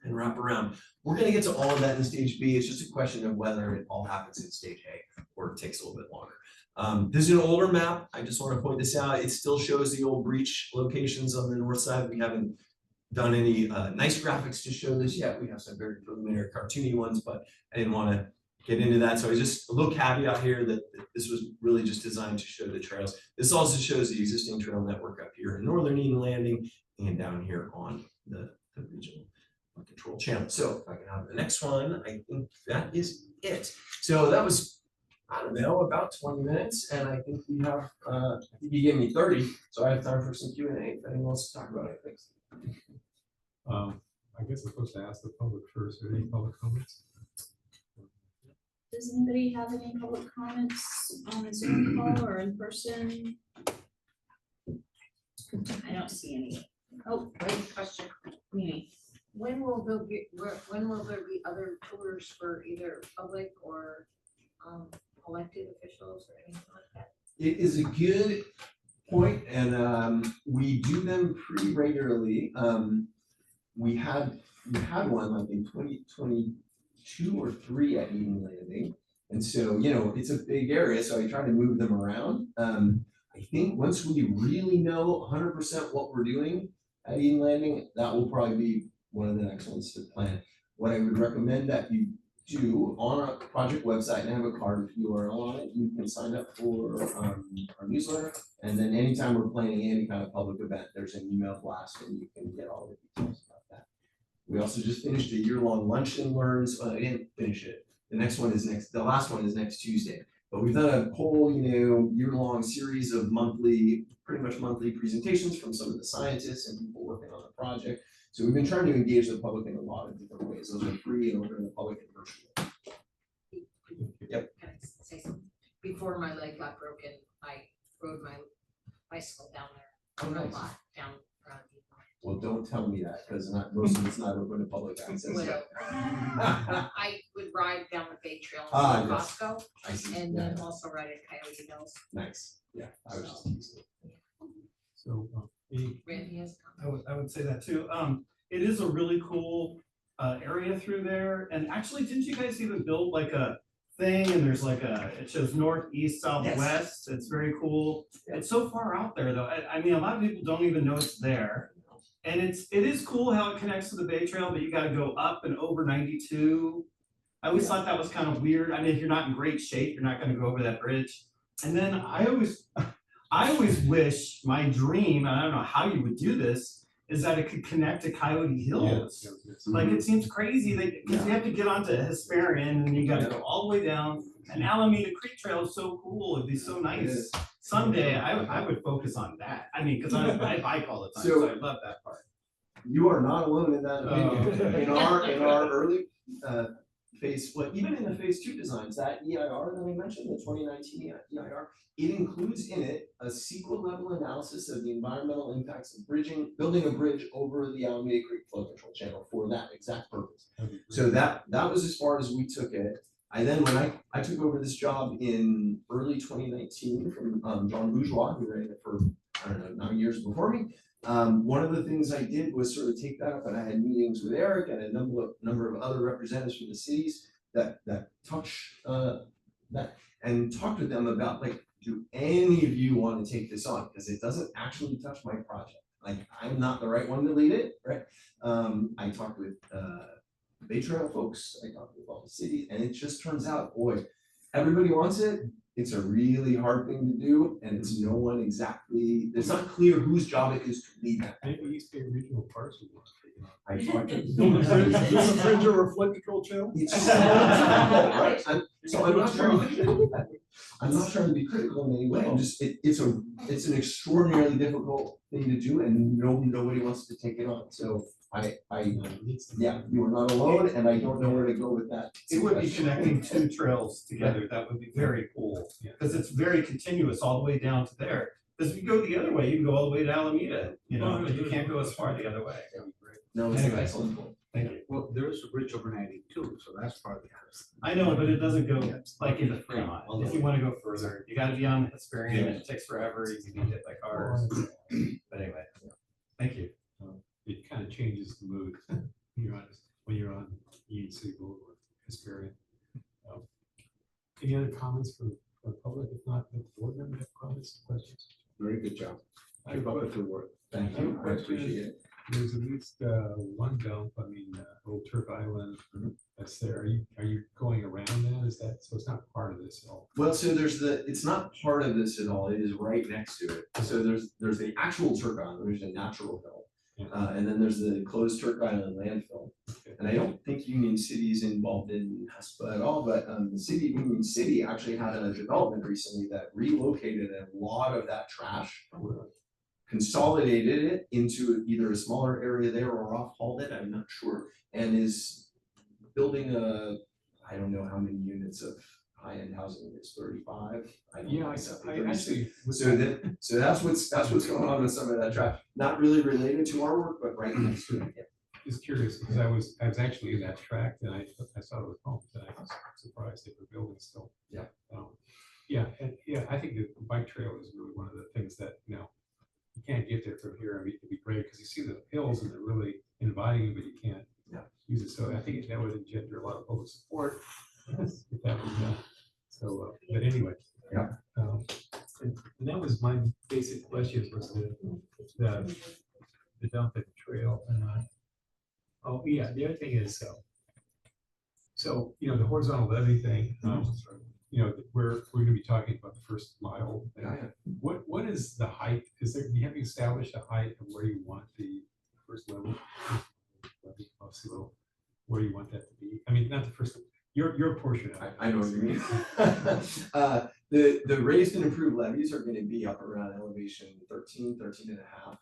and wrap around. We're going to get to all of that in stage B. It's just a question of whether it all happens in stage A or it takes a little bit longer. This is an older map. I just want to point this out. It still shows the old breach locations on the north side. We haven't done any nice graphics to show this yet. We have some very preliminary cartoony ones, but I didn't want to get into that. So just a little caveat here that this was really just designed to show the trails. This also shows the existing trail network up here in northern Eden Landing and down here on the regional control channel. So if I can have the next one, I think that is it. So that was, I don't know, about 20 minutes, and I think we have, I think you gave me 30, so I have time for some Q&A if anyone wants to talk about it. Thanks. I guess I'm supposed to ask the public first. Are there any public comments? Does anybody have any public comments on the Zoom call or in person? I don't see any. Oh, Great question. Mimi. When will there be other tours for either public or elected officials or anything like that? It is a good point, and we do them pretty regularly. We had one like in 2022 or 3 at Eden Landing, and so it's a big area, so I try to move them around. I think once we really know 100% what we're doing at Eden Landing, that will probably be one of the next ones to plan. What I would recommend that you do on our project website, and I have a card with URL on it, you can sign up for our newsletter, and then anytime we're planning any kind of public event, there's an email blast and you can get all the details about that. We also just finished a year-long lunch and learns. I didn't finish it. The last one is next Tuesday. But we've done a whole, year-long series of pretty much monthly presentations from some of the scientists and people working on the project. So we've been trying to engage the public in a lot of different ways. Those are free and open to the public and virtual. Yep. Can I say something? Before my leg got broken, I rode my bicycle down there, a lot down don't tell me that, because most of it's not open to public access yet. I would ride down the Bay Trail Ah, to yes. Costco I see. and Yeah, then yeah. also ride at Coyote Hills. Nice, yeah, I was just teasing. So, Randy has. I would say that too. It is a really cool area through there. And actually, didn't you guys even build like a thing and there's like it shows north, east, south, Yes. west. It's very cool. It's so far out there though. I mean, a lot of people don't even know it's there. And it is cool how it connects to the Bay Trail, but you gotta go up and over 92. I always thought that was kind of weird. I mean, if you're not in great shape, you're not gonna go over that bridge. And then I always wish, my dream, and I don't know how you would do this, is that it could connect to Coyote Hills. Like, it seems crazy that, because you have to get onto Hesperian and you gotta go all the way down. And Alameda Creek Trail is so cool, it'd be so nice. Someday, I would focus on that. I mean, because I bike all the time, so I love that part. You are not alone in that opinion. Oh. In our early phase split, even in the phase 2 designs, that EIR that we mentioned, the 2019 EIR, it includes in it a sequel level analysis of the environmental impacts of building a bridge over the Alameda Creek flow control channel for that exact purpose. So that was as far as we took it. I then, when I took over this job in early 2019 from John Bourgeois, who ran it for, I don't know, 9 years before me. One of the things I did was sort of take that up, and I had meetings with Eric and a number of other representatives from the cities that touch that, and talked with them about, like, do any of you want to take this on? Because it doesn't actually touch my project. Like, I'm not the right one to lead it, right? I talked with Bay Trail folks, I talked with all the cities, and it just turns out, boy, everybody wants it. It's a really hard thing to do, and it's no one exactly, it's not clear whose job it is to lead that. maybe East Bay Regional Parks would want to take it on. I talked to. Build a bridge over a flood control channel? It's just right? I'm not trying to be critical in any way. I'm just, it's an extraordinarily difficult thing to do, and nobody wants to take it on. So yeah, you are not alone, and I don't know where to go with that. It would be connecting 2 trails together. That would be very cool, because it's very continuous all the way down to there. Because if you go the other way, you can go all the way to Alameda, but you can't go as far the other way. No, it's an Anyway. excellent point. Thank you. Well, there is a bridge over 92, so that's part of the house. I know, but it doesn't go like into Fremont. If you want to go further, you gotta be on Hesperian, and it takes forever, you can be hit by cars. But anyway, thank you. It kind of changes the mood when you're on Union City Boulevard, Hesperian. Any other comments from the public? If not, the board members have comments, questions? Very good job. Keep up the good work. Thank you, I appreciate it. There's at least one dump, Old Turk Island, that's there. Are you going around that? Is that, so it's not part of this at all? Well, so it's not part of this at all. It is right next to it. So there's the actual Turk Island, there's a natural hill. And then there's the closed Turk Island landfill. And I don't think Union City is involved in HASPA at all, but Union City actually had a development recently that relocated a lot of that trash, consolidated it into either a smaller area there or off-hauled it, I'm not sure, and is building I don't know how many units of high-end housing, it's 35. I don't know, I exactly, 36. actually. So that's what's going on with some of that trash. Not really related to our work, but right next to it. Yeah. Just curious, because I was actually in that tract and I saw it was homes and I was surprised they were building still. Yeah. I think the bike trail is really one of the things that, you can't get there from here. I mean, it'd be great because you see the hills and they're really inviting, but you can't use it. So I think that would engender a lot of public support if that was done. So, but anyway. Yeah. And that was my basic question was the dump at the trail. The other thing is, so, the horizontal levee thing, we're gonna be talking about the first mile. What is the height? Do you have established a height of where you want the first level? Where you want that to be? I mean, not the first, your portion of it. I know what you mean. The raised and improved levees are gonna be up around elevation 13 and a half.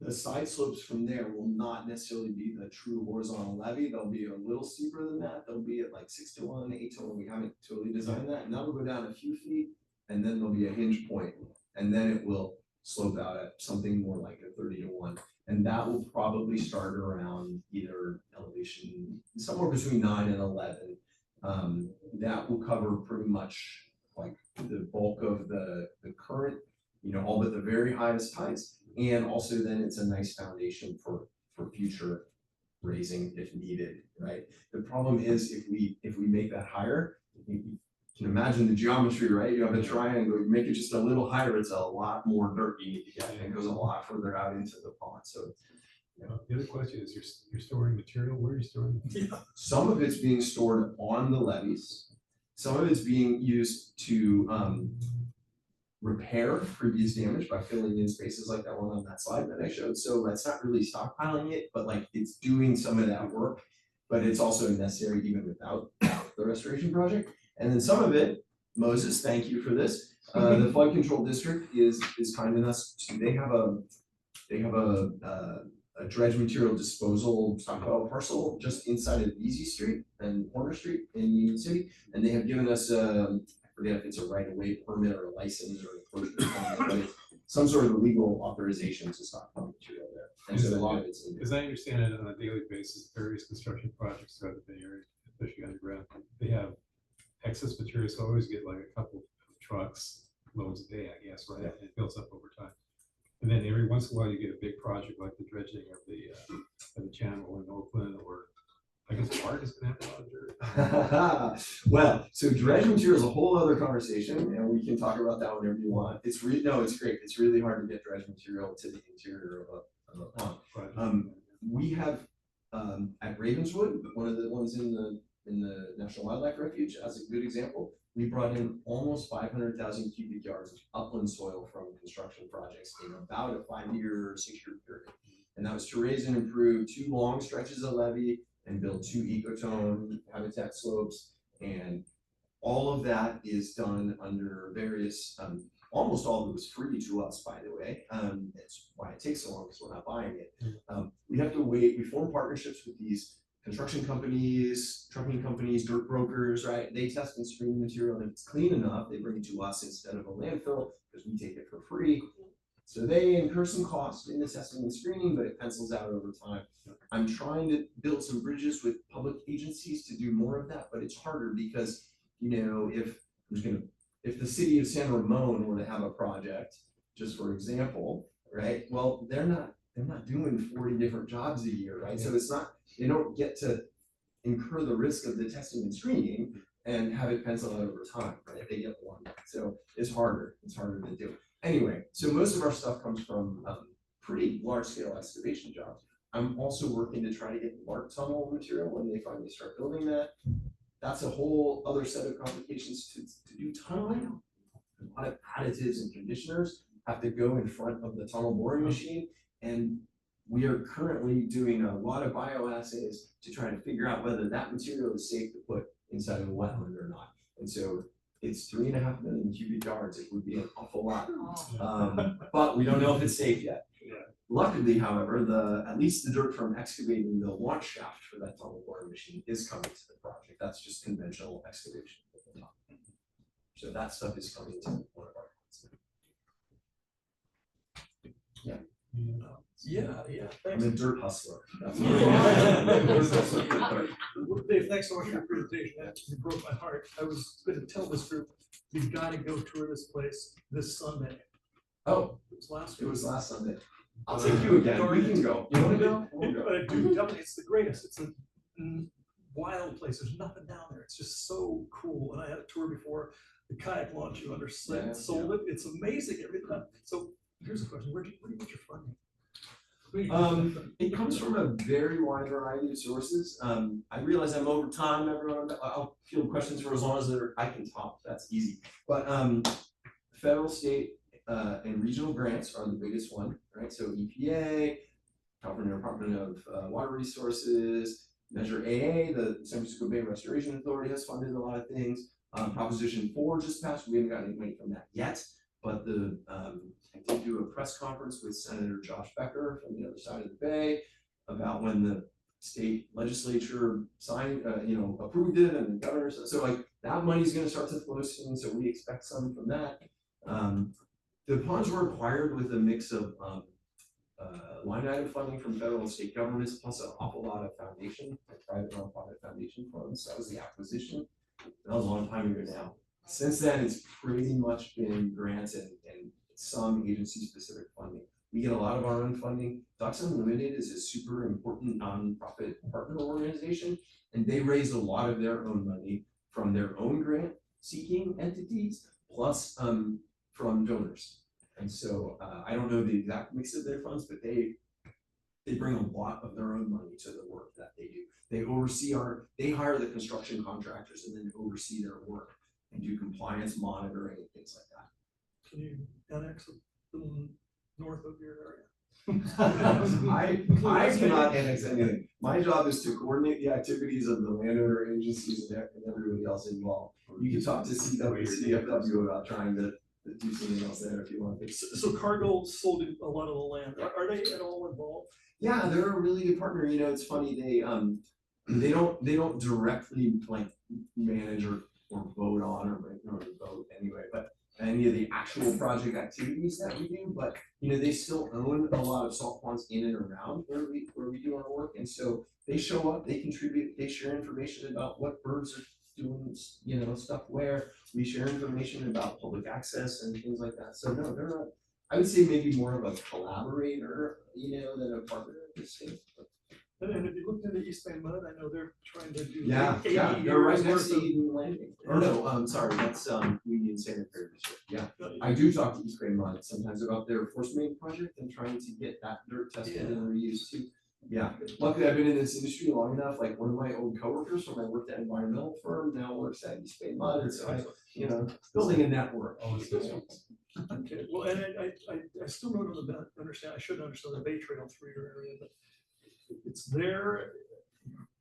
The side slopes from there will not necessarily be the true horizontal levee. They'll be a little steeper than that. They'll be at like 6 to 1, 8 to 1. We haven't totally designed that. And that'll go down a few feet, and then there'll be a hinge point, and then it will slope out at something more like a 30-to-1. And that will probably start around either elevation somewhere between 9 and 11. That will cover pretty much like the bulk of the current, all but the very highest heights. And also then it's a nice foundation for future raising if needed, right? The problem is if we make that higher, you can imagine the geometry, right? You have a triangle, you make it just a little higher, it's a lot more dirt you need to get, and it goes a lot further out into the pond. So the other question is, you're storing material, where are you storing it? some of it's being stored on the levees, some of it's being used to repair previous damage by filling in spaces like that one on that slide that I showed. So that's not really stockpiling it, but like it's doing some of that work, but it's also necessary even without the restoration project. And then some of it, Moses, thank you for this. The flood control district is kind enough to, they have a dredge material disposal stockpile parcel just inside of Easy Street and Warner Street in Union City, and they have given us I forget if it's a right-of-way permit or a license or a closure permit, but it's some sort of legal authorization to stockpile material there. And so as I understand it, on a daily basis, various construction projects throughout the Bay Area, especially underground, they have excess materials, so I always get like a couple of trucks loads a day, I guess, right? And it builds up over time. And then every once in a while you get a big project like the dredging of the channel in Oakland, or I guess Bart is gonna have a lot of dirt. Well, so dredge material is a whole other conversation, and we can talk about that whenever you want. It's it's great. It's really hard to get dredge material to the interior of a pond. We have at Ravenswood, one of the ones in the National Wildlife Refuge, as a good example, we brought in almost 500,000 cubic yards of upland soil from construction projects in about a 5-year, 6-year period. And that was to raise and improve 2 long stretches of levee and build 2 ecotone habitat slopes. And all of that is done under various, almost all of it was free to us, by the way. That's why it takes so long, because we're not buying it. We have to wait, we form partnerships with these construction companies, trucking companies, dirt brokers, right? They test and screen the material, and if it's clean enough, they bring it to us instead of a landfill, because we take it for free. So they incur some cost in the testing and screening, but it pencils out over time. I'm trying to build some bridges with public agencies to do more of that, but it's harder because, if the city of San Ramon were to have a project, just for example, right? Well, they're not doing 40 different jobs a year, right? So it's not, they don't get to incur the risk of the testing and screening and have it pencil out over time, right? They get one. So it's harder to do. Anyway, so most of our stuff comes from pretty large scale excavation jobs. I'm also working to try to get LARC tunnel material when they finally start building that. That's a whole other set of complications to do tunneling. A lot of additives and conditioners have to go in front of the tunnel boring machine. And we are currently doing a lot of bioassays to try to figure out whether that material is safe to put inside of a wetland or not. And so it's 3.5 million cubic yards. It would be an awful lot, but we don't know if it's safe yet. Luckily, however, at least the dirt from excavating the launch shaft for that tunnel boring machine is coming to the project. That's just conventional excavation at the top. So that stuff is coming to one of our plants. Yeah. Yeah, I'm thanks. a dirt hustler. That's Dave, thanks so much for your presentation. That broke my heart. I was going to tell this group, you've got to go tour this place this Sunday. Oh, it was last week. It was last Sunday. I'll Uh, take you again. darn We it. can go. You want to go? We'll go. But I do tell me it's the greatest. It's a wild place. There's nothing down there. It's just so cool. And I had a tour before. The kayak launch you understand sold it. It's amazing every time. So here's a question: where do you get your funding? It comes from a very wide variety of sources. I realize I'm over time, everyone. I'll field questions for as long as I can talk. That's easy. But federal, state, and regional grants are the biggest one, right? So EPA, California Department of Water Resources, Measure AA, the San Francisco Bay Restoration Authority has funded a lot of things. Proposition 4 just passed. We haven't got any money from that yet, but I did do a press conference with Senator Josh Becker from the other side of the Bay about when the state legislature signed, approved it, and the governor. So like that money's going to start to flow soon. So we expect some from that. The ponds were acquired with a mix of line item funding from federal and state governments, plus an awful lot of foundation, like private nonprofit foundation funds. That was the acquisition. That was a long time ago now. Since then, it's pretty much been grants and some agency-specific funding. We get a lot of our own funding. Ducks Unlimited is a super important nonprofit partner organization, and they raise a lot of their own money from their own grant-seeking entities, plus from donors. And so I don't know the exact mix of their funds, but they bring a lot of their own money to the work that they do. They oversee they hire the construction contractors and then oversee their work and do compliance monitoring and things like that. Can you annex a little north of your area? I cannot annex anything. My job is to coordinate the activities of the landowner agencies and everybody else involved. You can talk to CFW about trying to do something else there if you want. So Cargill sold a lot of the land. Are they at all involved? Yeah, they're a really good partner. You know, it's funny, they don't directly like manage or vote on or vote anyway, but any of the actual project activities that we do, but you know, they still own a lot of salt ponds in and around where we do our work. And so they show up, they contribute, they share information about what birds are doing, you know, stuff where. We share information about public access and things like that. So no, they're I would say maybe more of a collaborator, you know, than a partner at this stage. And if you looked into East Bay Mud, I know they're trying to do. Yeah, 80 they're right years next worth to of- Eden Landing. Or no, sorry, that's Union Sanitary District. Yeah, I do talk to East Bay Mud sometimes about their force main project and trying to get that dirt tested and reused too. Yeah, luckily I've been in this industry long enough. Like one of my old coworkers from I worked at an environmental firm now works at East Bay Mud, and so I, you know, building a network. Okay, well, and I still don't understand, I should understand the Bay Trail through your area, but it's there.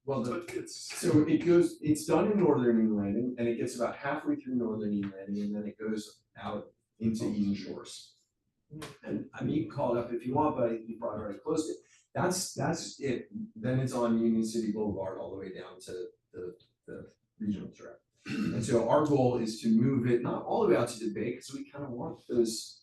Well, But it's. so it's done in northern Eden Landing, and it gets about halfway through northern Eden Landing, and then it goes out into Eden Shores. And I mean, you can call it up if you want, but you probably already closed it. That's it. Then it's on Union City Boulevard all the way down to the regional track. And so our goal is to move it not all the way out to the bay, because we kind of want those,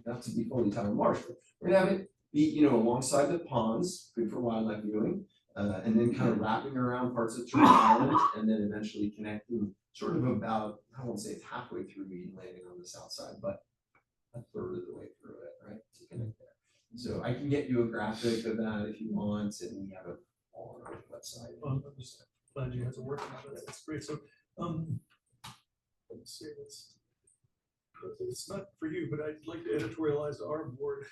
not to be fully tied marsh, but we're gonna have it be, you know, alongside the ponds, good for wildlife viewing, and then kind of wrapping around parts of Turtle Island, and then eventually connecting sort of about, I won't say it's halfway through Eden Landing on the south side, but a third of the way through it, right, to connect there. So I can get you a graphic of that if you want, and we have it all on our website. I'm just glad you guys are working on it, that's great, so, let's see, it's not for you, but I'd like to editorialize our board.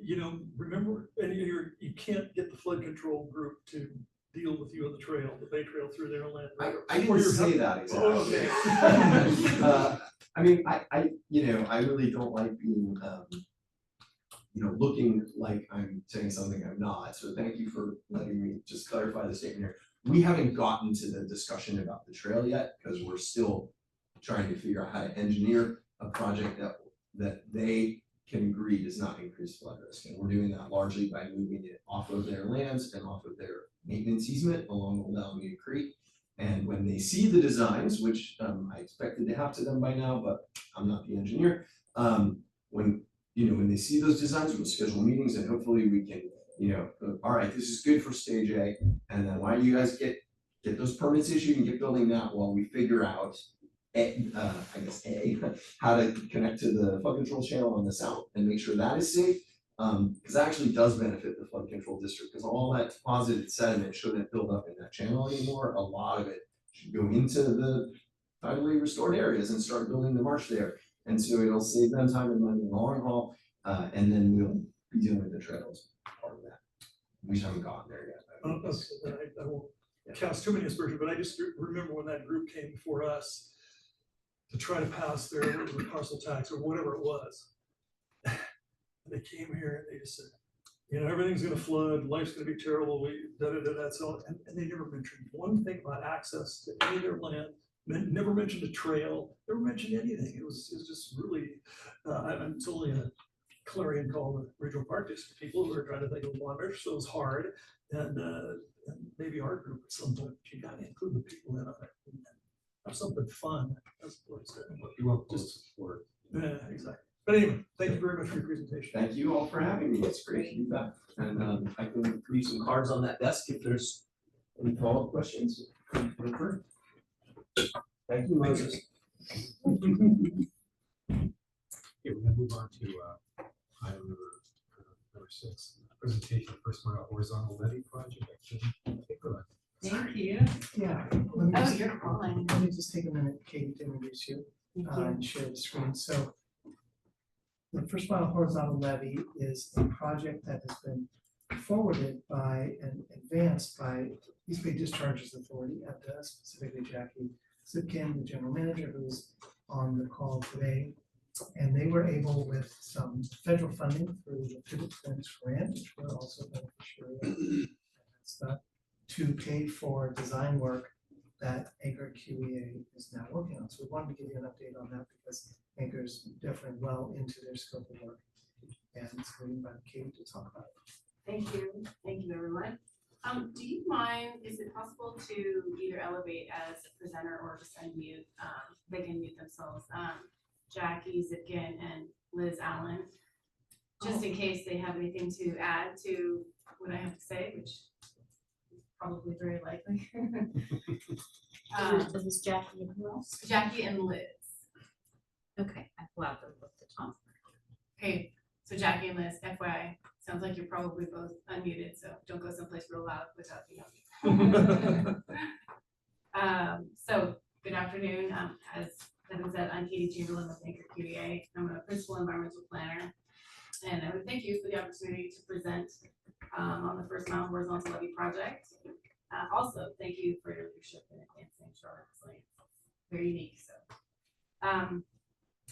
You know, remember, and you can't get the flood control group to deal with you on the trail, the Bay Trail through their land. I didn't say that exactly. Oh, okay. I mean, you know, I really don't like being, you know, looking like I'm saying something I'm not. So thank you for letting me just clarify the statement here. We haven't gotten to the discussion about the trail yet, because we're still trying to figure out how to engineer a project that they can agree does not increase flood risk. And we're doing that largely by moving it off of their lands and off of their maintenance easement along Old Alameda Creek. And when they see the designs, which I expected to have to them by now, but I'm not the engineer, when they see those designs, we'll schedule meetings, and hopefully we can, you know, all right, this is good for stage A, and then why don't you guys get those permits issued and get building that while we figure out how to connect to the flood control channel on the south and make sure that is safe. Because that actually does benefit the flood control district, because all that deposited sediment shouldn't build up in that channel anymore. A lot of it should go into the finally restored areas and start building the marsh there. And so it'll save them time and money in the long haul, and then we'll be dealing with the trails part of that. We just haven't gotten there yet. I won't cast too many aspersions, but I just remember when that group came before us to try to pass their parcel tax or whatever it was. They came here and they just said, you know, everything's gonna flood, life's gonna be terrible, so, and they never mentioned one thing about access to any of their land, never mentioned a trail, never mentioned anything. It was just really, I'm totally a clarion call the regional park district people who are trying to think of water, so it's hard, and maybe our group at some point, you gotta include the people in on it. Have something fun, as opposed to You want just support. yeah, exactly. But But anyway, thank you very much for your presentation. Thank you all for having me. It's great to be back. And I can leave some cards on that desk if there's any follow-up questions. Thank you, Moses. Okay, we're gonna move on to item number 6, presentation of first mile horizontal levee project. Thank you. Yeah. let me Oh, just- you're calling. Let me just take a minute, Katie, to introduce you and share the screen. So the first mile horizontal levee is a project that has been forwarded by and advanced by East Bay Discharges Authority, specifically Jackie Zipkin, the general manager, who's on the call today. And they were able, with some federal funding through the Pivot Fence grant, which we're also beneficiary of, stuff, to pay for design work that Anchor QEA is now working on. So we wanted to give you an update on that because Anchor's definitely well into their scope of work. And it's going by Katie to talk about it. Thank you everyone. Do you mind, is it possible to either elevate as a presenter or just unmute, they can mute themselves, Jackie Zipkin and Liz Allen, just in case they have anything to add to what I have to say, which is probably very likely. This is Jackie and who else? Jackie and Liz. Okay, I've allowed them both to talk. Okay, so Jackie and Liz, FYI, sounds like you're probably both unmuted, so don't go someplace real loud without being unmuted. So good afternoon. As Kevin said, I'm Katie Chamberlain with Anchor QEA. I'm a principal environmental planner, and I would thank you for the opportunity to present on the first mile horizontal levee project. Also, thank you for your leadership in advancing shoreline resilience. Very unique. So,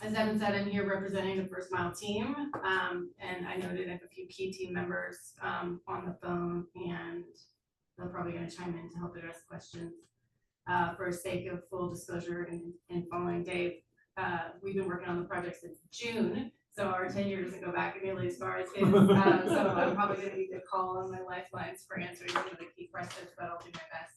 as Evan said, I'm here representing the first mile team, and I noted I have a few key team members on the phone, and they're probably going to chime in to help address questions. For sake of full disclosure and following Dave, we've been working on the project since June, so our tenure doesn't go back nearly as far as his. So I'm probably going to need to call on my lifelines for answering some of the key questions, but I'll do my best.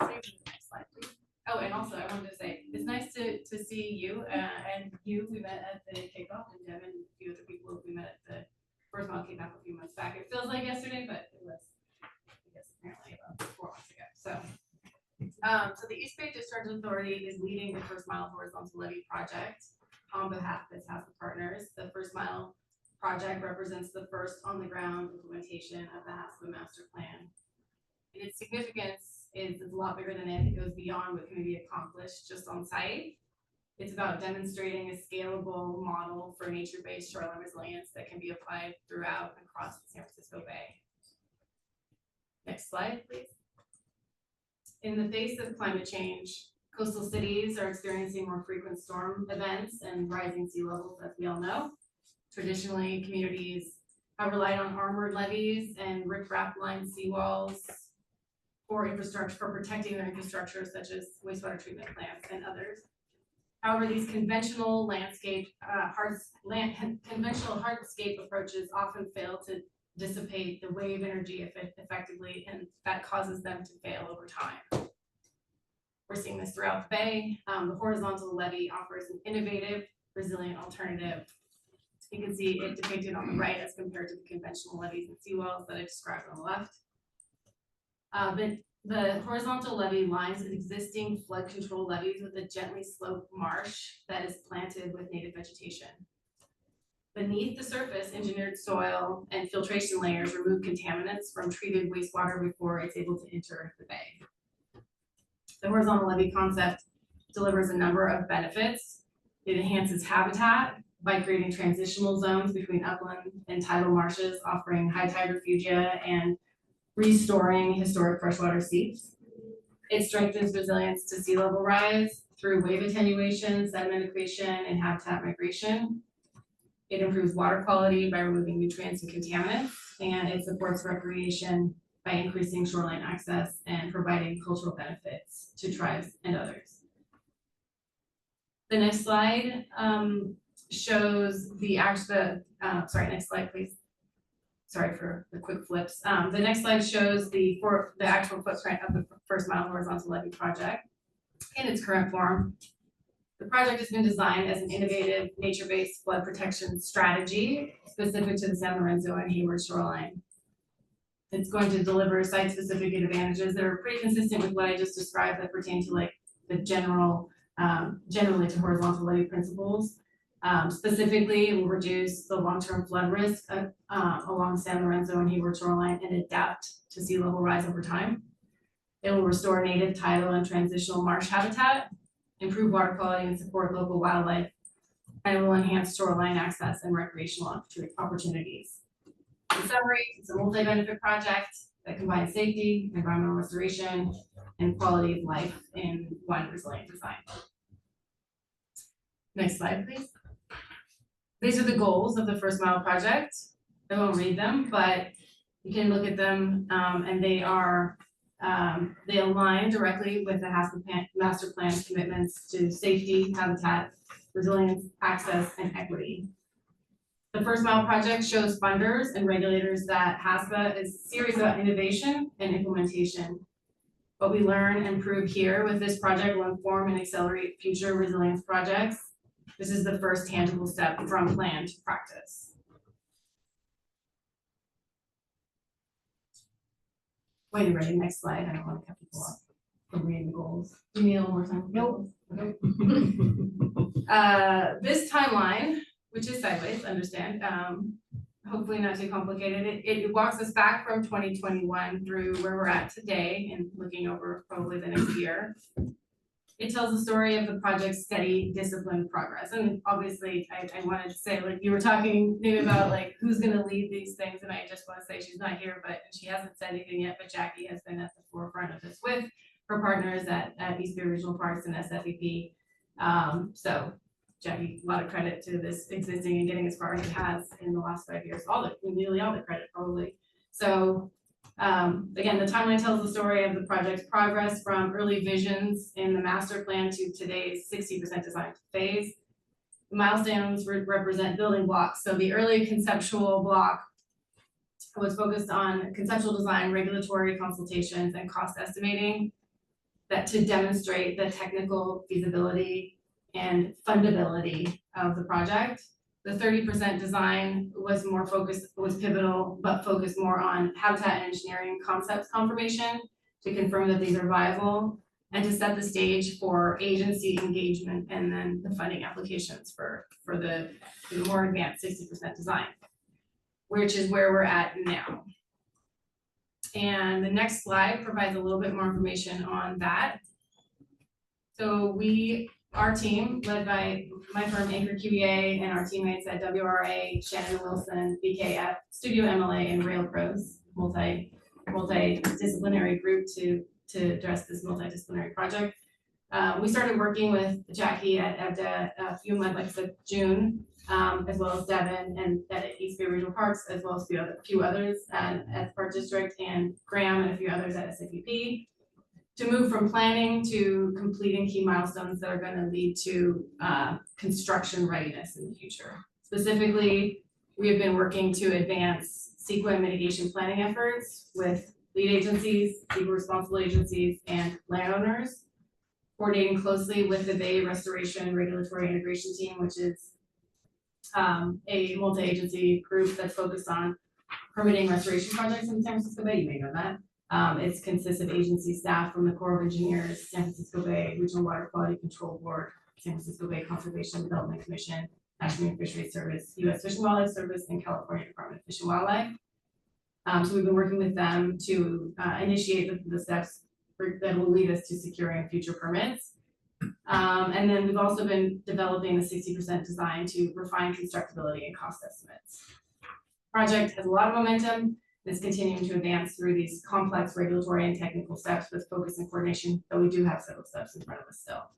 Next slide, please. Oh, and also I wanted to say it's nice to see you and you. We met at the kickoff, and Devin, a few other people we met at the first mile kickoff a few months back. It feels like yesterday, but it was, I guess, apparently about 4 months ago. So the East Bay Discharge Authority is leading the first mile horizontal levee project on behalf of its HASPA partners. The first mile project represents the first on the ground implementation of the HASPA master plan. And its significance is a lot bigger than it. It goes beyond what can be accomplished just on site. It's about demonstrating a scalable model for nature-based shoreline resilience that can be applied throughout and across the San Francisco Bay. Next slide, please. In the face of climate change, coastal cities are experiencing more frequent storm events and rising sea levels, as we all know. Traditionally, communities have relied on armored levees and riprap lined seawalls for infrastructure, for protecting their infrastructure, such as wastewater treatment plants and others. However, these conventional conventional hardscape approaches often fail to dissipate the wave energy effectively, and that causes them to fail over time. We're seeing this throughout the Bay. The horizontal levee offers an innovative, resilient alternative. You can see it depicted on the right as compared to the conventional levees and seawalls that I described on the left. The horizontal levee lines existing flood control levees with a gently sloped marsh that is planted with native vegetation. Beneath the surface, engineered soil and filtration layers remove contaminants from treated wastewater before it's able to enter the bay. The horizontal levee concept delivers a number of benefits. It enhances habitat by creating transitional zones between upland and tidal marshes, offering high tide refugia and restoring historic freshwater seeps. It strengthens resilience to sea level rise through wave attenuation, sediment accretion, and habitat migration. It improves water quality by removing nutrients and contaminants, and it supports recreation by increasing shoreline access and providing cultural benefits to tribes and others. The next slide shows the next slide, please. Sorry for the quick flips. The next slide shows the actual footprint of the first mile horizontal levee project in its current form. The project has been designed as an innovative, nature-based flood protection strategy specific to the San Lorenzo and Hayward shoreline. It's going to deliver site-specific advantages that are pretty consistent with what I just described that pertain to like the generally to horizontal levee principles. Specifically, it will reduce the long-term flood risk along San Lorenzo and Hayward shoreline and adapt to sea level rise over time. It will restore native tidal and transitional marsh habitat, improve water quality and support local wildlife, and it will enhance shoreline access and recreational opportunities. In summary, it's a multi-benefit project that combines safety, environmental restoration, and quality of life in one resilient design. Next slide, please. These are the goals of the First Mile project. I won't read them, but you can look at them, and they are they align directly with the HASPA master plan commitments to safety, habitat, resilience, access, and equity. The First Mile project shows funders and regulators that HASPA is serious about innovation and implementation. What we learn and prove here with this project will inform and accelerate future resilience projects. This is the first tangible step from plan to practice. Wait, you ready? Next slide. I don't want to cut people off from reading the goals. Do you need a little more time? Nope. Okay. This timeline, which is sideways, understand, hopefully not too complicated. It walks us back from 2021 through where we're at today and looking over probably the next year. It tells the story of the project's steady, disciplined progress. And obviously, I wanted to say, like, you were talking maybe about like who's gonna lead these things, and I just want to say she's not here, but and she hasn't said anything yet, but Jackie has been at the forefront of this with her partners at East Bay Regional Parks and SFEP. So Jackie, a lot of credit to this existing and getting as far as it has in the last 5 years, nearly all the credit probably. So again, the timeline tells the story of the project's progress from early visions in the master plan to today's 60% design phase. The milestones represent building blocks. So the early conceptual block was focused on conceptual design, regulatory consultations, and cost estimating that to demonstrate the technical feasibility and fundability of the project. The 30% design was more focused, was pivotal, but focused more on habitat and engineering concepts confirmation to confirm that these are viable and to set the stage for agency engagement and then the funding applications for the more advanced 60% design, which is where we're at now. And the next slide provides a little bit more information on that. So our team, led by my firm Anchor QEA and our teammates at WRA, Shannon Wilson, BKF, Studio MLA, and Rail Pros, multidisciplinary group to address this multidisciplinary project. We started working with Jackie at EBDA a few months, like I said, June, as well as Devin and at East Bay Regional Parks, as well as a few others at the Park District, and Graham and a few others at SFEP, to move from planning to completing key milestones that are going to lead to construction readiness in the future. Specifically, we have been working to advance CEQA mitigation planning efforts with lead agencies, people responsible agencies, and landowners, coordinating closely with the Bay Restoration Regulatory Integration Team, which is a multi-agency group that's focused on permitting restoration projects in the San Francisco Bay. You may know that. It consists of agency staff from the Corps of Engineers, San Francisco Bay Regional Water Quality Control Board, San Francisco Bay Conservation and Development Commission, National Marine Fisheries Service, U.S. Fish and Wildlife Service, and California Department of Fish and Wildlife. So we've been working with them to initiate the steps that will lead us to securing future permits. And then we've also been developing the 60% design to refine constructability and cost estimates. Project has a lot of momentum. It's continuing to advance through these complex regulatory and technical steps with focus and coordination, but we do have several steps in front of us still.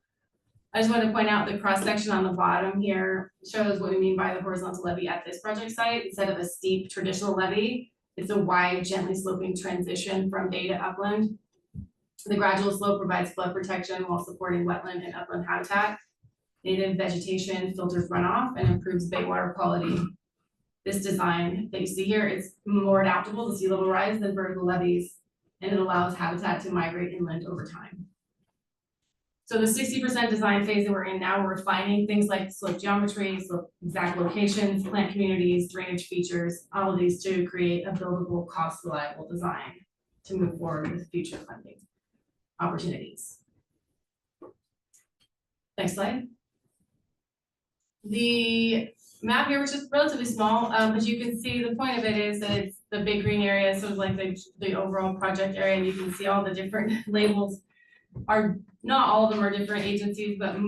I just want to point out the cross section on the bottom here shows what we mean by the horizontal levee at this project site. Instead of a steep traditional levee, it's a wide, gently sloping transition from bay to upland. The gradual slope provides flood protection while supporting wetland and upland habitat. Native vegetation filters runoff and improves bay water quality. This design that you see here is more adaptable to sea level rise than vertical levees, and it allows habitat to migrate inland over time. So the 60% design phase that we're in now, we're refining things like slope geometry, slope exact locations, plant communities, drainage features, all of these to create a buildable, cost reliable design to move forward with future funding opportunities. Next slide. The map here, which is relatively small, but you can see the point of it is that it's the big green area, sort of like the overall project area, and you can see all the different labels are, not all of them are different agencies, but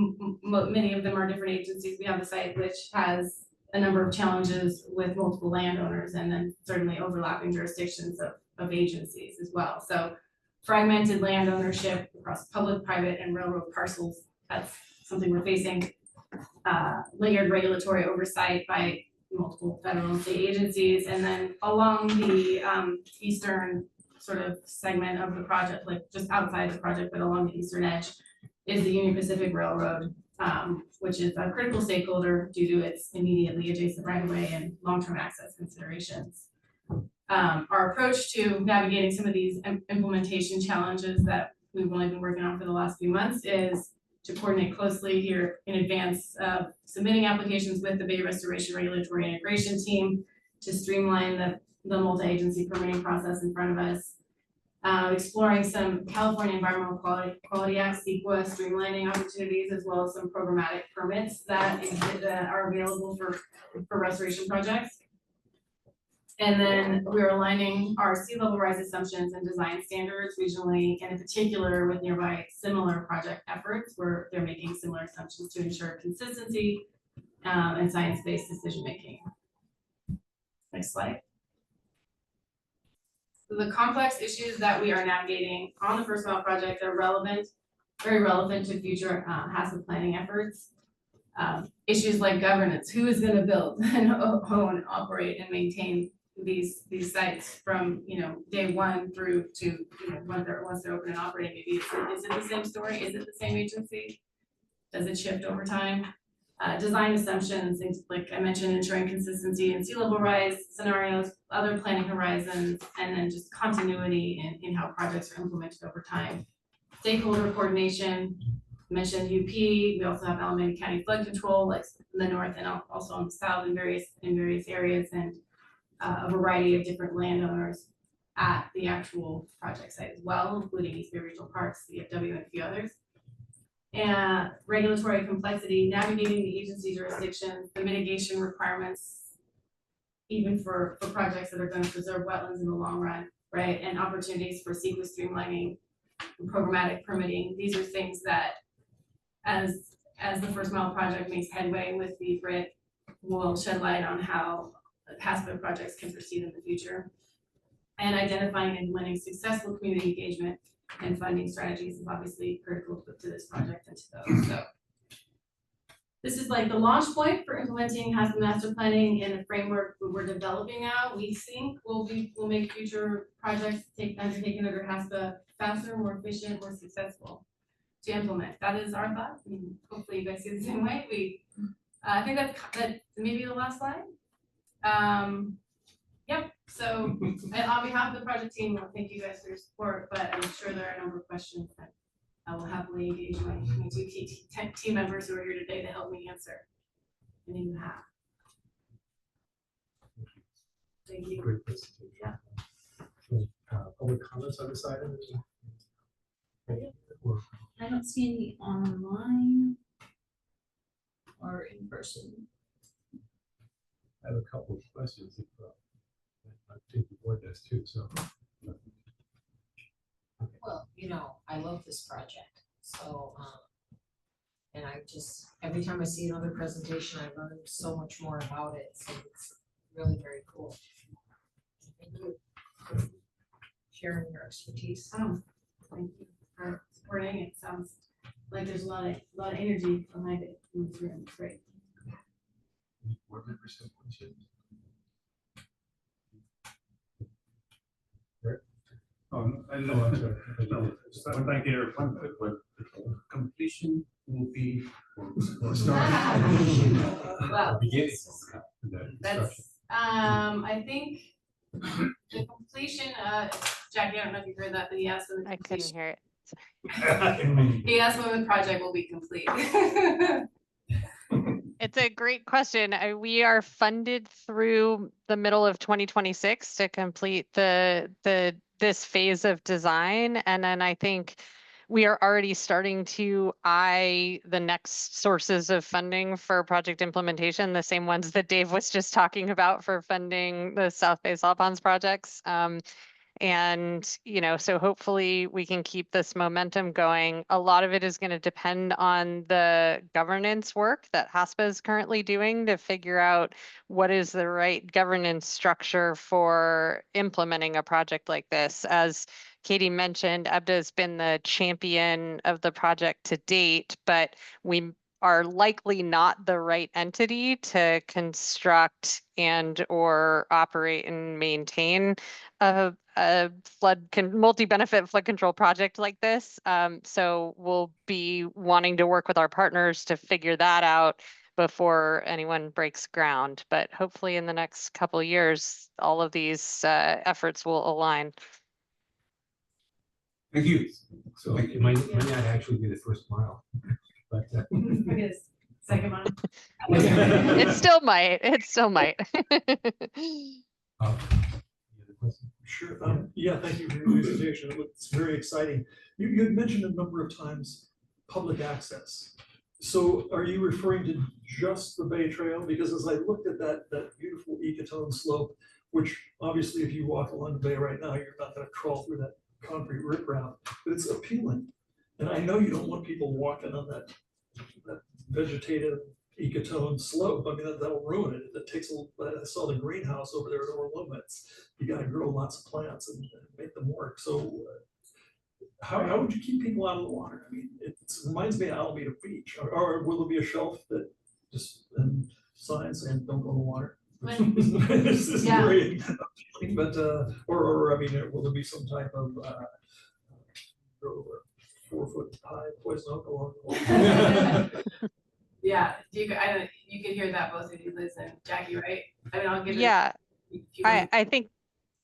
many of them are different agencies. We have a site which has a number of challenges with multiple landowners and then certainly overlapping jurisdictions of agencies as well. So fragmented land ownership across public, private, and railroad parcels, that's something we're facing. Layered regulatory oversight by multiple federal and state agencies, and then along the eastern sort of segment of the project, like just outside the project, but along the eastern edge, is the Union Pacific Railroad, which is a critical stakeholder due to its immediately adjacent right-of-way and long-term access considerations. Our approach to navigating some of these implementation challenges that we've only been working on for the last few months is to coordinate closely here in advance of submitting applications with the Bay Restoration Regulatory Integration Team to streamline the multi-agency permitting process in front of us. Exploring some California Environmental Quality Act, CEQA streamlining opportunities, as well as some programmatic permits that are available for restoration projects. And then we're aligning our sea level rise assumptions and design standards regionally, and in particular with nearby similar project efforts where they're making similar assumptions to ensure consistency and science-based decision-making. Next slide. So the complex issues that we are navigating on the First Mile project are relevant, very relevant to future HASPA planning efforts. Issues like governance, who is going to build and own, operate, and maintain these sites from day one through to once they're open and operating. Maybe is it the same story? Is it the same agency? Does it shift over time? Design assumptions, things like I mentioned, ensuring consistency in sea level rise scenarios, other planning horizons, and then just continuity in how projects are implemented over time. Stakeholder coordination, mentioned UP. We also have Alameda County flood control, like in the north and also on the south in various areas, and a variety of different landowners at the actual project site as well, including East Bay Regional Parks, CFW, and a few others. And regulatory complexity, navigating the agency jurisdiction, the mitigation requirements, even for projects that are going to preserve wetlands in the long run, right? And opportunities for CEQA streamlining and programmatic permitting. These are things that as the First Mile project makes headway with the BRIT, will shed light on how HASPA projects can proceed in the future. And identifying and implementing successful community engagement and funding strategies is obviously critical to this project and to those. So this is like the launch point for implementing HASPA master planning in the framework we're developing now. We think will make future projects undertaken under HASPA faster, more efficient, more successful to implement. That is our thought. And hopefully you guys see the same way. I think that's maybe the last slide. Yep. So on behalf of the project team, I'll thank you guys for your support, but I'm sure there are a number of questions that I will happily engage my two team members who are here today to help me answer any you have. Thank you. Great presentation. Yeah. Public comments on this item? I don't see any online or in person. I have a couple of questions. I think the board does too, so. Well, I love this project, so, and I just, every time I see another presentation, I learn so much more about it, so it's really very cool. Thank you for sharing your expertise. Thank you for supporting it. Sounds like there's a lot of energy behind it in this room. It's great. Any board members have questions? I know, I'm sorry. One back here, one quick one. Completion will be or start. Well, Beginning. that's, I think the completion, Jackie, I don't know if you heard that, but he asked for the I couldn't completion. hear it. The Yes Women project will be complete. It's a great question. We are funded through the middle of 2026 to complete this phase of design. And then I think we are already starting to eye the next sources of funding for project implementation, the same ones that Dave was just talking about for funding the South Bay Salt Ponds projects. And, so hopefully we can keep this momentum going. A lot of it is going to depend on the governance work that HASPA is currently doing to figure out what is the right governance structure for implementing a project like this. As Katie mentioned, EBDA has been the champion of the project to date, but we are likely not the right entity to construct and or operate and maintain a multi-benefit flood control project like this. So we'll be wanting to work with our partners to figure that out before anyone breaks ground. But hopefully in the next couple of years, all of these efforts will align. Thank you. So it might not actually be the first mile, but. Maybe the second one. It still might. It still might. Sure. Yeah, thank you for your presentation. It's very exciting. You had mentioned a number of times public access. So are you referring to just the Bay Trail? Because as I looked at that beautiful ecotone slope, which obviously if you walk along the bay right now, you're not going to crawl through that concrete riprap, but it's appealing. And I know you don't want people walking on that vegetative ecotone slope. I mean, that'll ruin it. It takes I saw the greenhouse over there at Orloma. You got to grow lots of plants and make them work. So how would you keep people out of the water? I mean, it reminds me of Alameda Beach. Or will there be a shelf that just signs saying don't go in the water? This is very appealing, but or I mean, will there be some type of 4-foot high poison oak along the water? Yeah, you could hear that both of you, Liz and Jackie, right? I mean, I'll give it. I think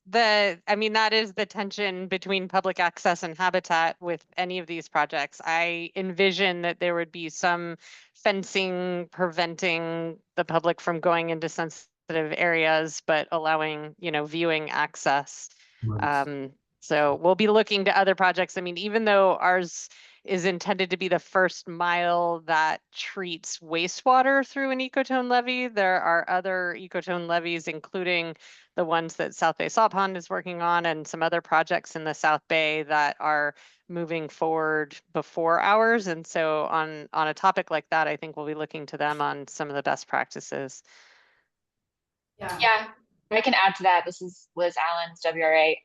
that is the tension between public access and habitat with any of these projects. I envision that there would be some fencing preventing the public from going into sensitive areas, but allowing, viewing access. Right. So we'll be looking to other projects. I mean, even though ours is intended to be the first mile that treats wastewater through an ecotone levee, there are other ecotone levees, including the ones that South Bay Salt Pond is working on and some other projects in the South Bay that are moving forward before ours. And so on a topic like that, I think we'll be looking to them on some of the best practices. Yeah, I can add to that. This is Liz Allen's WRA.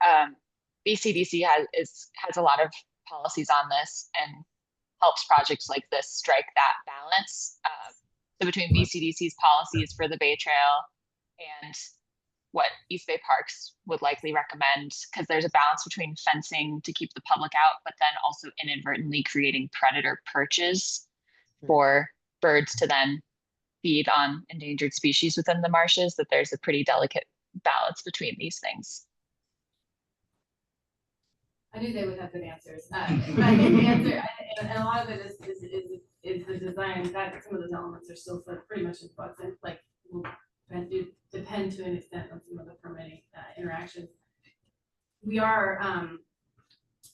BCDC has a lot of policies on this and helps projects like this strike that balance. So between BCDC's policies for the Bay Trail and what East Bay Parks would likely recommend, because there's a balance between fencing to keep the public out, but then also inadvertently creating predator perches for birds to then feed on endangered species within the marshes, that there's a pretty delicate balance between these things. I knew they would have good answers. But I think the answer, and a lot of it is the design. That some of those elements are still pretty much in flux, and like will depend to an extent on some of the permitting interactions. We are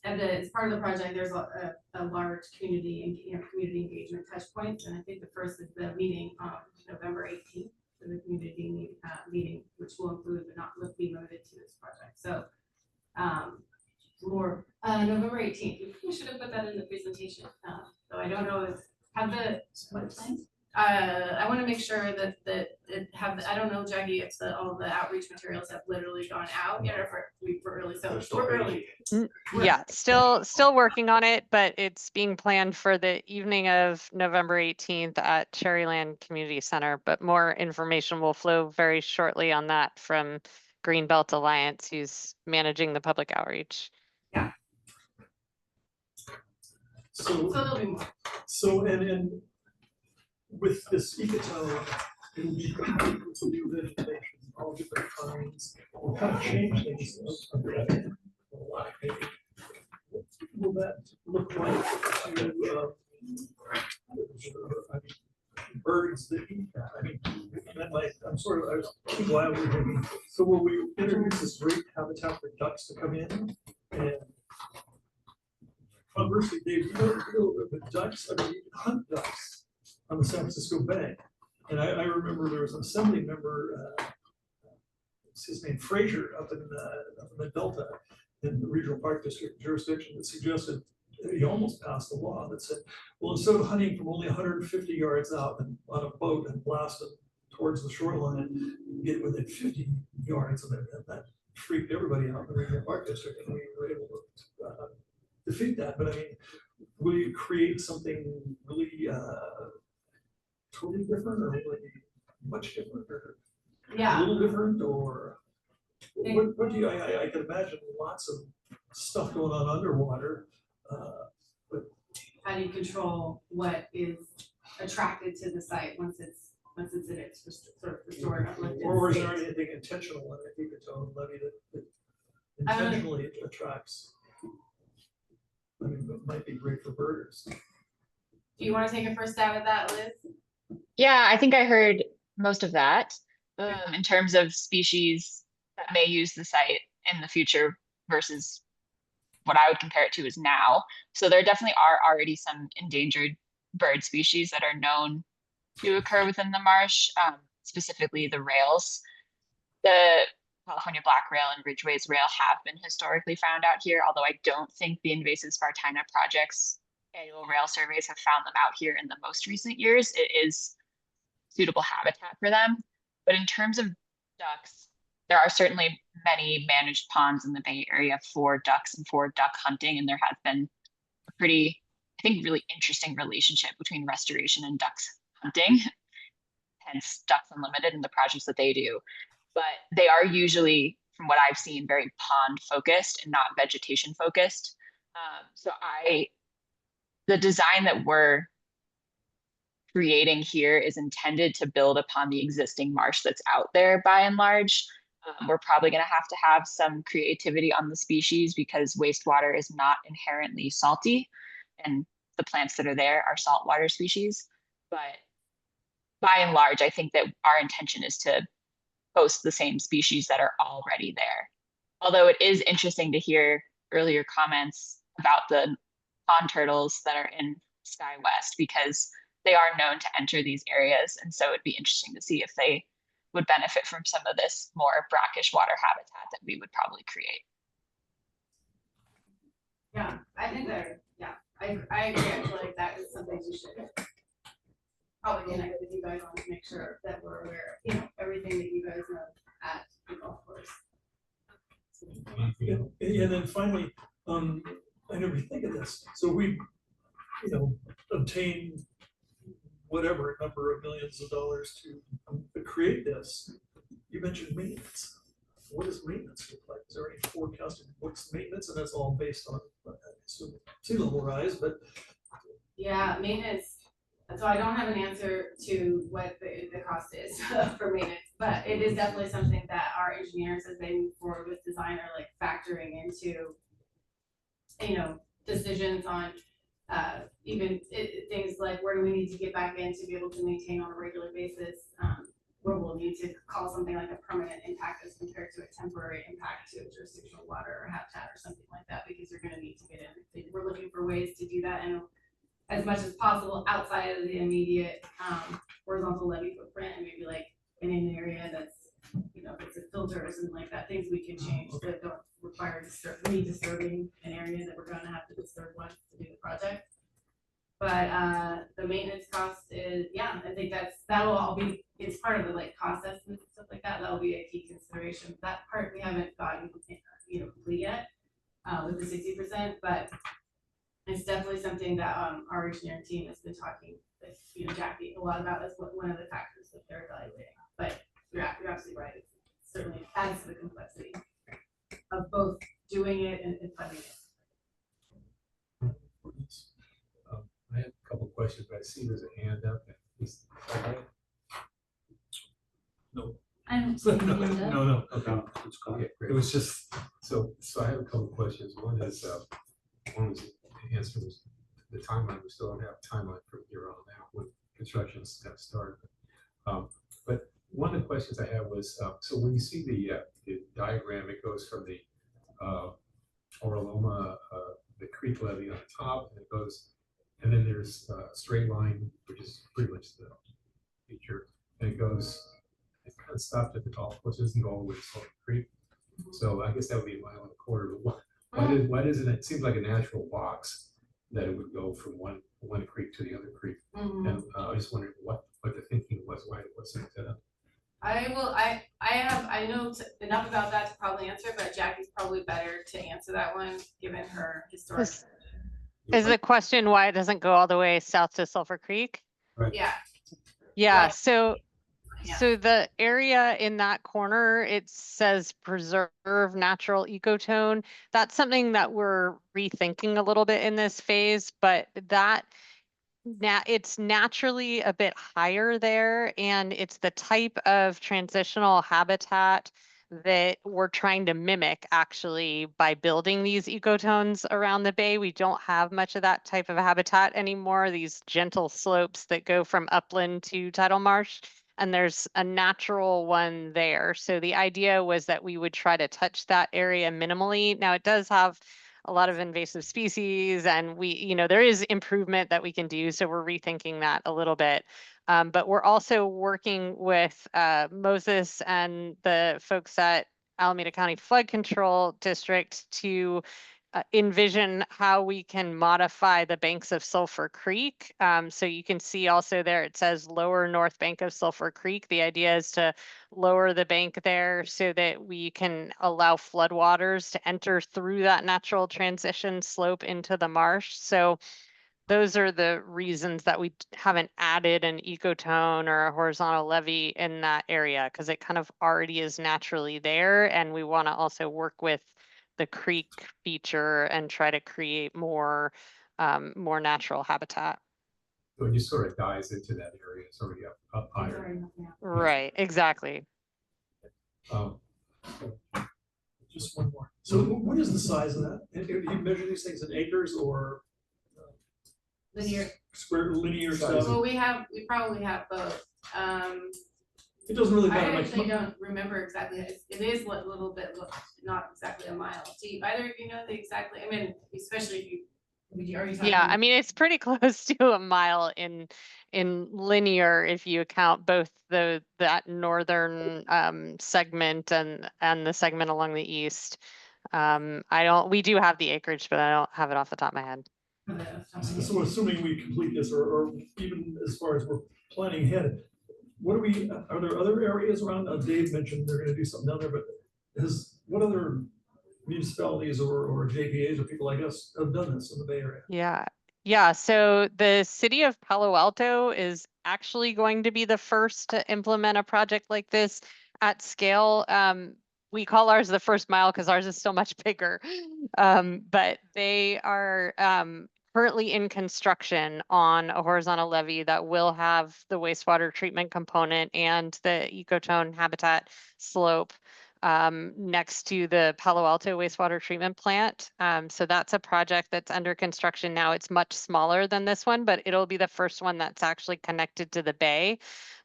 as part of the project. There's a large community engagement touch points, and I think the first is the meeting on November 18th, so the community meeting, which will include but not be limited to this project. So. More November 18th. We should have put that in the presentation. So I don't know if what plans. I want to make sure that I don't know, Jackie, if all the outreach materials have literally gone out yet, or if we're early. So we're early. Yeah, still working on it, but it's being planned for the evening of November 18th at Cherryland Community Center. But more information will flow very shortly on that from Greenbelt Alliance, who's managing the public outreach. Yeah. So there'll be more. So and with this ecotone, it'll be with new vegetation, all different kinds. We'll kind of change things. will that look like to, birds that eat that? I mean, that might, I was wildly thinking, so will we introduce this great habitat for ducks to come in? And conversely, Dave, you know the ducks, I mean, you can hunt ducks on the San Francisco Bay. And I remember there was an assembly member, what's his name, Fraser, up in the Delta, in the regional park district jurisdiction, that suggested, he almost passed a law that said, well, instead of hunting from only 150 yards out and on a boat and blast it towards the shoreline, you can get within 50 yards of it. And that freaked everybody out in the regional park district, and we were able to defeat that. But I mean, will you create something really totally different, or really much different, or a little different, or what do you, I can imagine lots of stuff going on underwater. But how do you control what is attracted to the site once it's in its sort of restored uplifted or is state? there anything intentional in the ecotone levy that intentionally attracts? I mean, it might be great for birders. Do you want to take a first stab at that, Liz? Yeah, I think I heard most of that in terms of species that may use the site in the future versus what I would compare it to is now. So there definitely are already some endangered bird species that are known to occur within the marsh, specifically the rails. The California black rail and Ridgway's rail have been historically found out here, although I don't think the invasive Spartina project's annual rail surveys have found them out here in the most recent years. It is suitable habitat for them. But in terms of ducks, there are certainly many managed ponds in the Bay Area for ducks and for duck hunting, and there has been a pretty, I think, really interesting relationship between restoration and ducks hunting, hence Ducks Unlimited and the projects that they do. But they are usually, from what I've seen, very pond focused and not vegetation focused. So the design that we're creating here is intended to build upon the existing marsh that's out there by and large. We're probably going to have some creativity on the species because wastewater is not inherently salty, and the plants that are there are saltwater species. But by and large, I think that our intention is to host the same species that are already there. Although it is interesting to hear earlier comments about the pond turtles that are in Sky West, because they are known to enter these areas. And so it'd be interesting to see if they would benefit from some of this more brackish water habitat that we would probably create. Yeah, I think I agree. I feel like that is something we should probably connect with you guys on to make sure that we're aware of, everything that you guys know at the golf course. And then finally, I never think of this. So we, obtain whatever number of millions of dollars to create this. You mentioned maintenance. What does maintenance look like? Is there any forecasted what's maintenance? And that's all based on sea level rise, but yeah, maintenance. So I don't have an answer to what the cost is for maintenance, but it is definitely something that our engineers, as they move forward with design, are like factoring into, decisions on even things like where do we need to get back in to be able to maintain on a regular basis, where we'll need to call something like a permanent impact as compared to a temporary impact to jurisdictional water or habitat or something like that, because you're going to need to get in. We're looking for ways to do that and as much as possible outside of the immediate horizontal levee footprint, and maybe like in an area that's, if it's a filter or something like that, things we can change that don't require disturbing an area that we're going to have to disturb once to do the project. But the maintenance cost is, I think that'll all be, it's part of the cost estimates and stuff like that. That'll be a key consideration. That part we haven't gotten, complete yet with the 60%, but it's definitely something that our engineering team has been talking with Jackie a lot about as one of the factors that they're evaluating. But you're absolutely right. It certainly adds to the complexity of both doing it and funding it. I have a couple of questions, but I see there's a hand up. No. No. Okay, great. It was just so I have a couple of questions. One is one was the answer was the timeline. We still don't have a timeline from here on out when construction's got started. But one of the questions I had was, so when you see the diagram, it goes from the Oraloma, the creek levee on the top, and it goes, and then there's a straight line, which is pretty much the feature, and it goes, it kind of stopped at the golf course, it doesn't go all the way to Salt Creek. So I guess that would be a mile and a quarter, but why doesn't it seems like a natural box that it would go from one creek to the other creek? And I just wondered what the thinking was, why it wasn't I know enough about that to probably answer, but Jackie's probably better to answer that one, given her historic. Is the question why it doesn't go all the way south to Sulphur Creek? Right. Yeah. Yeah, Well, so yeah. so the area in that corner, it says preserve natural ecotone. That's something that we're rethinking a little bit in this phase, but that it's naturally a bit higher there, and it's the type of transitional habitat that we're trying to mimic actually by building these ecotones around the bay. We don't have much of that type of habitat anymore, these gentle slopes that go from upland to tidal marsh, and there's a natural one there. So the idea was that we would try to touch that area minimally. Now it does have a lot of invasive species, and there is improvement that we can do. So we're rethinking that a little bit. But we're also working with Moses and the folks at Alameda County Flood Control District to envision how we can modify the banks of Sulphur Creek. So you can see also there, it says lower north bank of Sulphur Creek. The idea is to lower the bank there so that we can allow floodwaters to enter through that natural transition slope into the marsh. So those are the reasons that we haven't added an ecotone or a horizontal levee in that area, because it kind of already is naturally there. And we want to also work with the creek feature and try to create more natural habitat. So it just sort of dies into that area. It's already up higher. Right, exactly. Just one more. So what is the size of that? Do you measure these things in acres or Linear. square linear stuff? Well, we probably have both. It doesn't really I matter. actually don't remember exactly. It is a little bit, not exactly a mile. Do either of you know the exactly? I mean, especially if you already talked. Yeah, I mean, it's pretty close to a mile in linear if you account both that northern segment and the segment along the east. We do have the acreage, but I don't have it off the top of my head. So assuming we complete this, or even as far as we're planning ahead, are there other areas around? Dave mentioned they're gonna do something down there, but what other municipalities or JPAs or people like us have done this in the Bay Area? Yeah. So the city of Palo Alto is actually going to be the first to implement a project like this at scale. We call ours the first mile because ours is so much bigger. But they are currently in construction on a horizontal levee that will have the wastewater treatment component and the ecotone habitat slope next to the Palo Alto wastewater treatment plant. So that's a project that's under construction now. It's much smaller than this one, but it'll be the first one that's actually connected to the bay.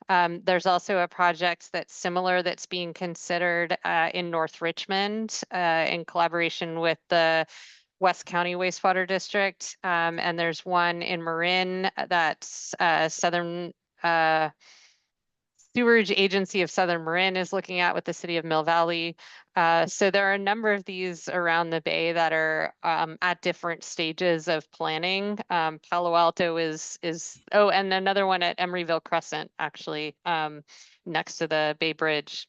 There's also a project that's similar that's being considered in North Richmond in collaboration with the West County Wastewater District. And there's one in Marin that's Southern Sewerage Agency of Southern Marin is looking at with the city of Mill Valley. So there are a number of these around the bay that are at different stages of planning. Palo Alto is and another one at Emeryville Crescent, actually, next to the Bay Bridge.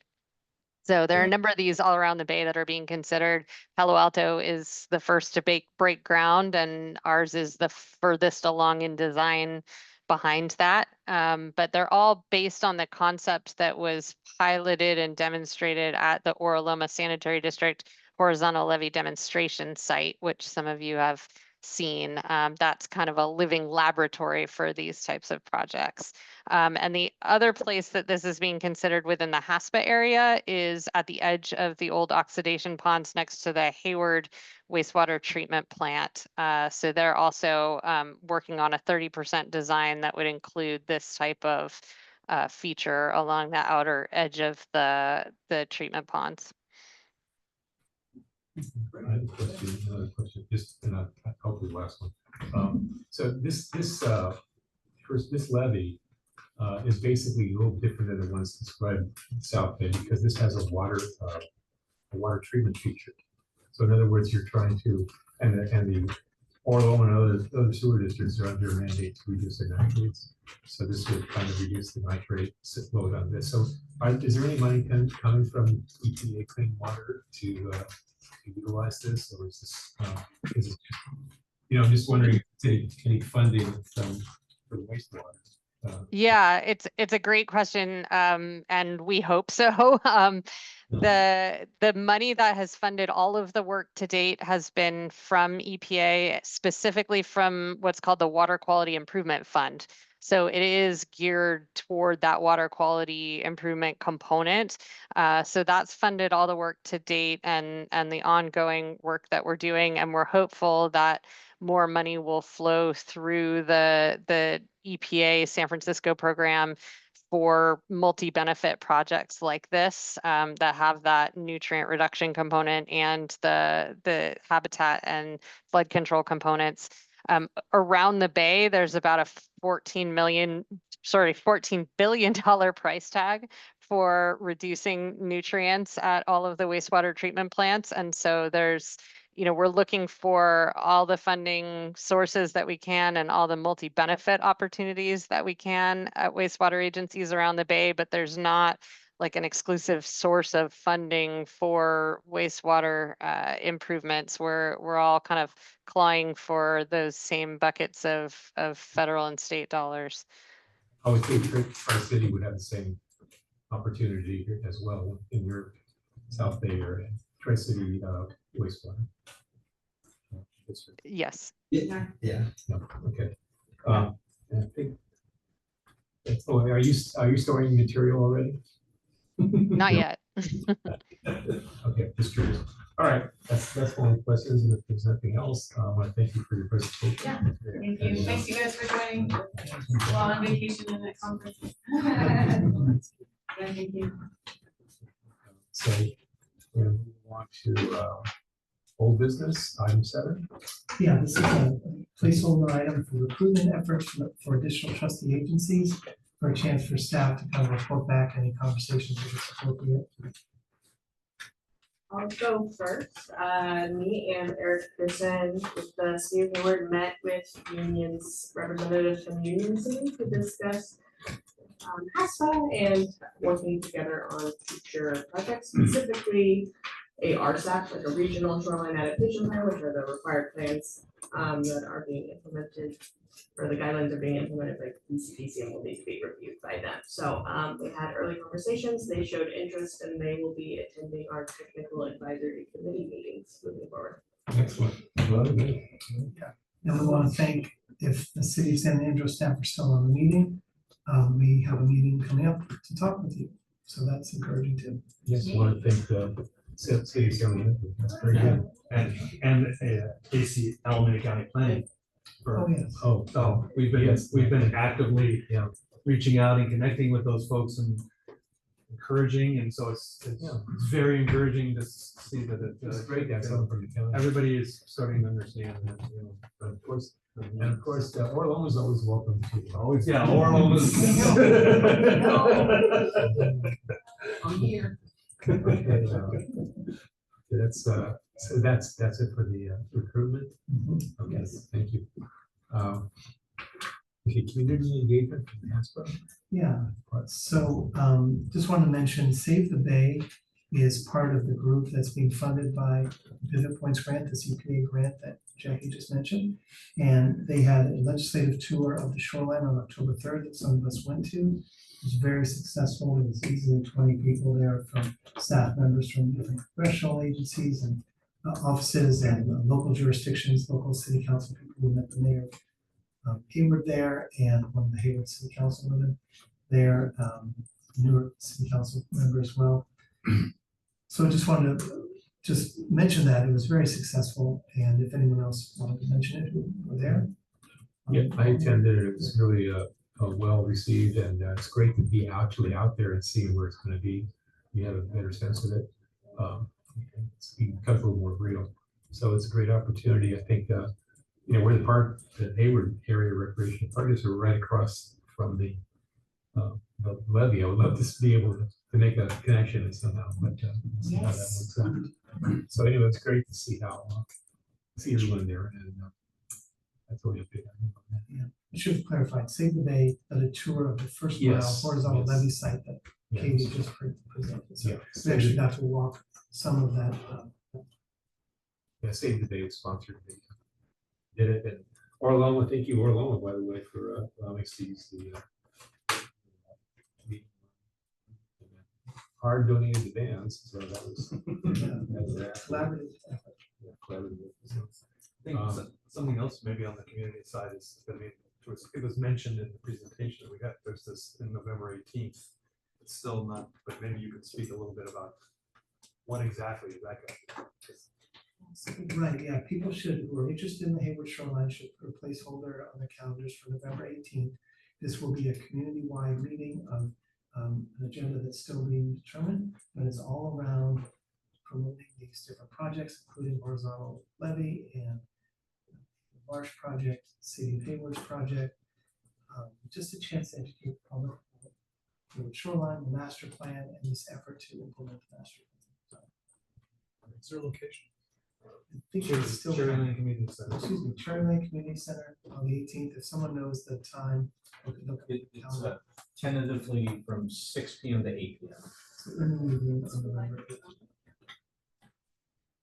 So there are a number of these all around the bay that are being considered. Palo Alto is the first to break ground, and ours is the furthest along in design behind that. But they're all based on the concept that was piloted and demonstrated at the Oraloma Sanitary District horizontal levee demonstration site, which some of you have seen. That's kind of a living laboratory for these types of projects. And the other place that this is being considered within the HASPA area is at the edge of the old oxidation ponds next to the Hayward wastewater treatment plant. So they're also working on a 30% design that would include this type of feature along the outer edge of the treatment ponds. I have a question, another question, just, and hopefully the last one. So this levee is basically a little different than the ones described in South Bay, because this has a water treatment feature. So in other words, you're trying to, and the Orlo and other sewer districts are under mandate to reduce their nitrates. So this would kind of reduce the nitrate load on this. So is there any money coming from EPA Clean Water to utilize this, or is this, I'm just wondering if any funding for wastewater? Yeah, it's a great question, and we hope so. The money that has funded all of the work to date has been from EPA, specifically from what's called the Water Quality Improvement Fund. So it is geared toward that water quality improvement component. So that's funded all the work to date and the ongoing work that we're doing, and we're hopeful that more money will flow through the EPA San Francisco program for multi-benefit projects like this that have that nutrient reduction component and the habitat and flood control components. Around the Bay, there's about a $14 billion price tag for reducing nutrients at all of the wastewater treatment plants. And so there's, we're looking for all the funding sources that we can and all the multi-benefit opportunities that we can at wastewater agencies around the Bay, but there's not like an exclusive source of funding for wastewater improvements. We're all kind of clawing for those same buckets of federal and state dollars. I would think Tri-City would have the same opportunity here as well in your South Bay area, Tri-City wastewater. Yes. Yeah. No, okay. I think. Oh, are you storing material already? Not yet. Okay, just curious. All right, that's all the questions. And if there's nothing else, I want to thank you for your presentation. Yeah, thank you. Thanks you guys for joining while on vacation and at conferences. Yeah, thank you. So we're going to move on to old business, item 7. Yeah, this is a placeholder item for recruitment efforts for additional trustee agencies, for a chance for staff to kind of report back any conversations if it's appropriate. I'll go first. Me and Eric Pearson with the City of Hayward met with unions, representatives from union cities to discuss HASPA and working together on future projects, specifically a RSAP, like a regional shoreline adaptation plan, which are the required plans that are being implemented, or the guidelines are being implemented by BCDC and will need to be reviewed by them. So we had early conversations, they showed interest, and they will be attending our technical advisory committee meetings moving forward. Excellent. Yeah. And we want to thank, if the City of San Leandro staff are still on the meeting, we have a meeting coming up to talk with you. So that's encouraging too. Yes, I want to thank the City of San Leandro. That's very good. And AC Alameda County Planning. Oh, yes. So we've been actively reaching out and connecting with those folks and encouraging, and so it's very encouraging to see that It's great to have someone from the county. everybody is starting to understand that, Of course, Orlando is always welcome to. Always, yeah, Orlando is. I'm here. Okay, that's it for the recruitment. Okay, thank you. Okay, community engagement from HASPA. Yeah, so just want to mention Save the Bay is part of the group that's being funded by Pivot Points Grant, this EPA grant that Jackie just mentioned. And they had a legislative tour of the shoreline on October 3rd that some of us went to. It was very successful. There was easily 20 people there from staff members from different congressional agencies and offices and local jurisdictions, local city council people. We met the mayor of Hayward there and one of the Hayward City Council women there, Newark City Council member as well. So I just wanted to just mention that it was very successful, and if anyone else wanted to mention it, who were there. Yeah, I attended. It was really well received, and it's great to be actually out there and seeing where it's going to be. You have a better sense of it. It becomes a little more real. So it's a great opportunity. I think where the park, the Hayward area recreation park is, are right across from the levee. I would love to be able to make a connection somehow, but see how that works out. So anyway, it's great to see see everyone there, and that's really a big. Yeah, I should have clarified. Save the Bay did a tour of the first mile horizontal levee site that Katie just presented. So we actually got to walk some of that. Yeah, Save the Bay sponsored did it, and Orloma, thank you Orloma, by the way, for allowing us to use the hard donated the bands, so that was collaborative. Yeah, collaborative. I think something else maybe on the community side is, I mean, it was mentioned in the presentation that we got, there's this in November 18th. It's still not, but maybe you could speak a little bit about what exactly is that going to be? Right, yeah, people who are interested in the Hayward shoreline should put a placeholder on the calendars for November 18th. This will be a community-wide meeting of an agenda that's still being determined, but it's all around promoting these different projects, including horizontal levee and the Marsh project, City of Hayward's project. Just a chance to educate the public about the shoreline, the master plan, and this effort to implement the master plan. What's their location? I think it's still Cherry Lane Community Center. Excuse me, Cherry Lane Community Center on the 18th. If someone knows the time, look at the calendar. Tentatively from 6 p.m. to 8 p.m. So in the evening on November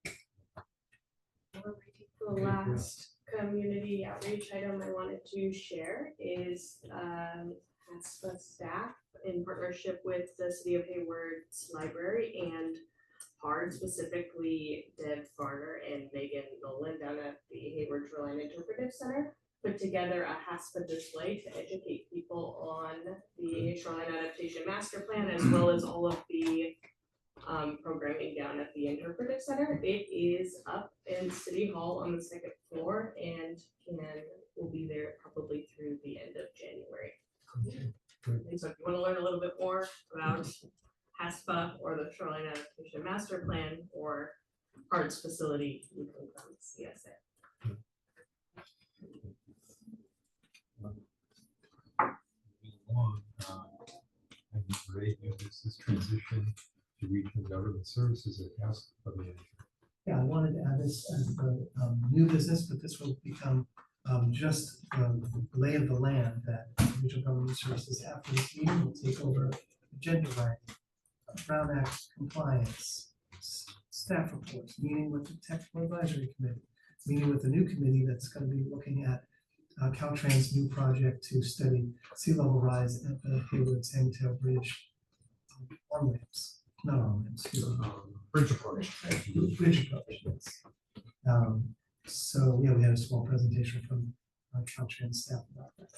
18th. The last community outreach item I wanted to share is HASPA staff in partnership with the City of Hayward's Library and HARD, specifically Deb Farner and Megan Nolan down at the Hayward Shoreline Interpretive Center, put together a HASPA display to educate people on the Shoreline Adaptation Master Plan, as well as all of the programming down at the Interpretive Center. It is up in City Hall on the second floor and will be there probably through the end of January. And so if you want to learn a little bit more about HASPA or the Shoreline Adaptation Master Plan or HARD's facility, you can come see us there. This transition to regional government services at HASPA manager. Yeah, I wanted to add this as the new business, but this will become just the lay of the land that regional government services after this meeting will take over agenda writing, Brown Act compliance, staff reports, meeting with the technical advisory committee, meeting with the new committee that's going to be looking at Caltrans' new project to study sea level rise at the Hayward San Mateo Bridge on ramps, not on ramps, Bridge approach. Bridge approach, yes. So yeah, we had a small presentation from Caltrans staff about that.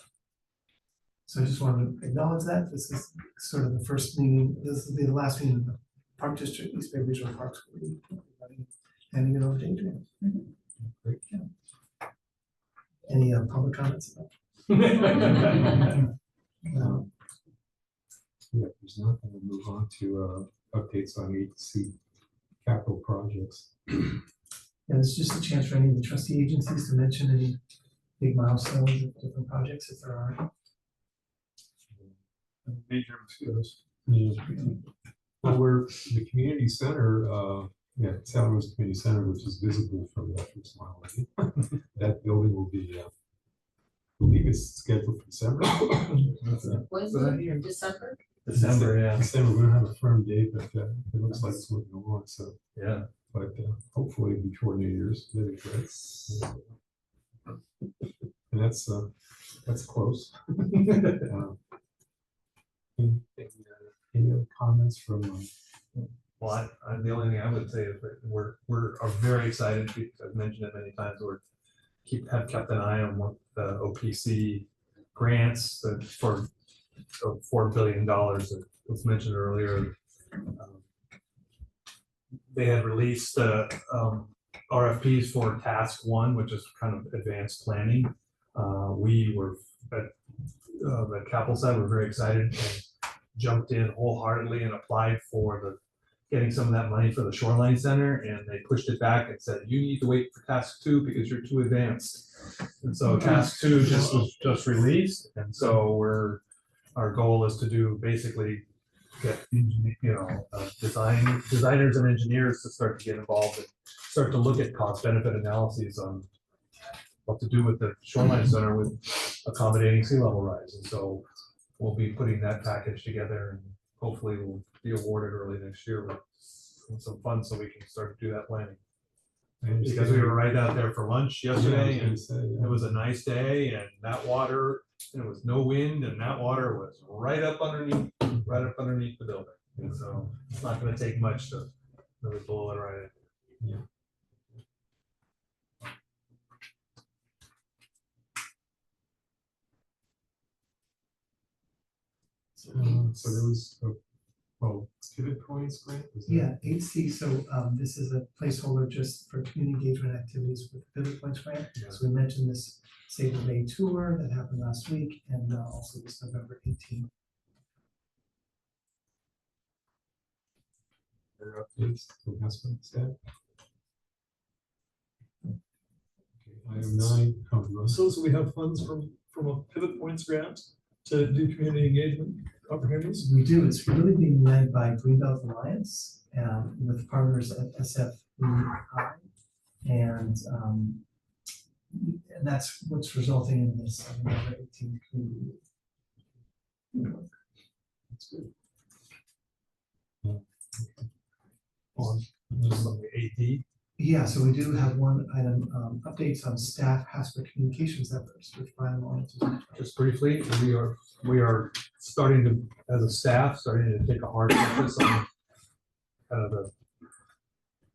So I just wanted to acknowledge that this is sort of the first meeting. This will be the last meeting of the Park District, East Bay Regional Parks. Handing it over to Adrian. Great. Yeah. Any public comments? No. Yeah, there's nothing. We'll move on to updates on agency capital projects. Yeah, it's just a chance for any of the trustee agencies to mention any big milestones of different projects if there are. Major mosquitoes. Yeah. Well, we're the community center, San Luis Community Center, which is visible from the first mile. That building will be, I believe it's scheduled for December. Was it December? December, yeah. December, we don't have a firm date, but it looks like it's moving along, so. Yeah. But hopefully before New Year's, that'd be great. And that's close. Any other comments from Well, the only thing I would say is that are very excited, because I've mentioned it many times, have kept an eye on what the OPC grants that for $4 billion that was mentioned earlier. They had released RFPs for task 1, which is kind of advanced planning. We were at the capital side, we're very excited and jumped in wholeheartedly and applied for getting some of that money for the Shoreline Center, and they pushed it back and said, you need to wait for task 2 because you're too advanced. And so task 2 was just released, and so our goal is to do basically get designers and engineers to start to get involved and start to look at cost benefit analyses on what to do with the Shoreline Center with accommodating sea level rise. And so we'll be putting that package together, and hopefully we'll be awarded early next year with some funds so we can start to do that planning. Because we were right out there for lunch yesterday, and it was a nice day, and that water, there was no wind, and that water was right up underneath the building. And so it's not going to take much to really blow it right in. Yeah. So there was pivot points grant. Yeah, HC, so this is a placeholder just for community engagement activities with the Pivot Points grant. Yeah. So we mentioned this Save the Bay tour that happened last week, and also this November 18th. There are updates from HASPA staff. Okay, item 9. So we have funds from a Pivot Points grant to do community engagement opportunities. We do. It's really being led by Greenbelt Alliance with partners at SFBI, and that's what's resulting in this November 18th community. That's good. On the AD. Yeah, so we do have one item, updates on staff HASPA communications efforts, which Brian wanted to do. Just briefly, we are starting to, as a staff, starting to take a hard focus on kind of the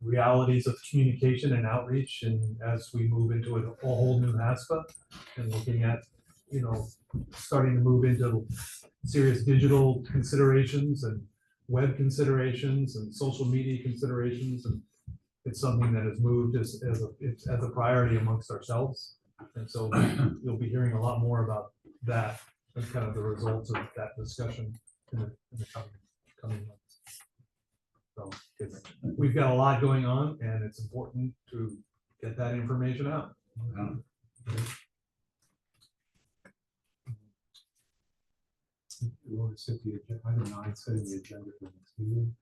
realities of communication and outreach, and as we move into a whole new HASPA, and looking at, starting to move into serious digital considerations and web considerations and social media considerations, and it's something that has moved as a priority amongst ourselves. And so you'll be hearing a lot more about that and kind of the results of that discussion in the coming months. So we've got a lot going on, and it's important to get that information out. We want to set the agenda, item 9, setting the agenda for the next meeting.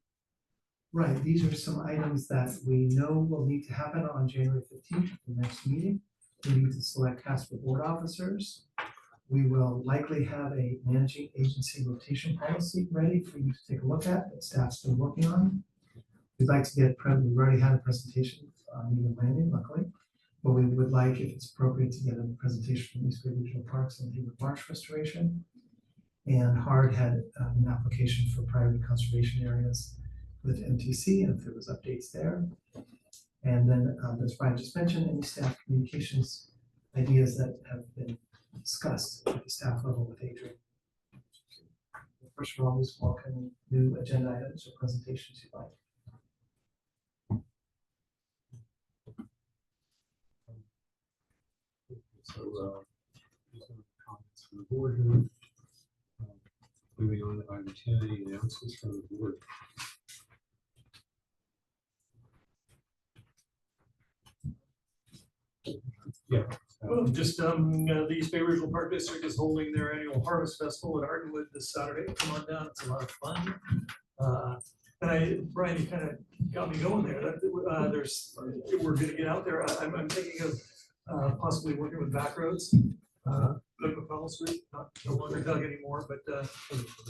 Right, these are some items that we know will need to happen on January 15th, the next meeting. We need to select HASPA board officers. We will likely have a managing agency rotation policy ready for you to take a look at that staff's been working on. We'd like to get, we've already had a presentation on Needham Landing, luckily, but we would like, if it's appropriate, to get a presentation from East Bay Regional Parks and Hayward Marsh Restoration. And HARD had an application for priority conservation areas with MTC, and if there was updates there. And then, as Brian just mentioned, any staff communications ideas that have been discussed at the staff level with Adrian. First, we're always welcome new agenda items or presentations you'd like. So, comments from the board here. Moving on to item 10, any announcements from the board? Yeah. Well, just the East Bay Regional Park District is holding their annual Harvest Festival at Ardenwood this Saturday. Come on down, it's a lot of fun. And Brian, you kind of got me going there. We're going to get out there. I'm thinking of possibly working with Backroads. McConnell Street, no longer Doug anymore, but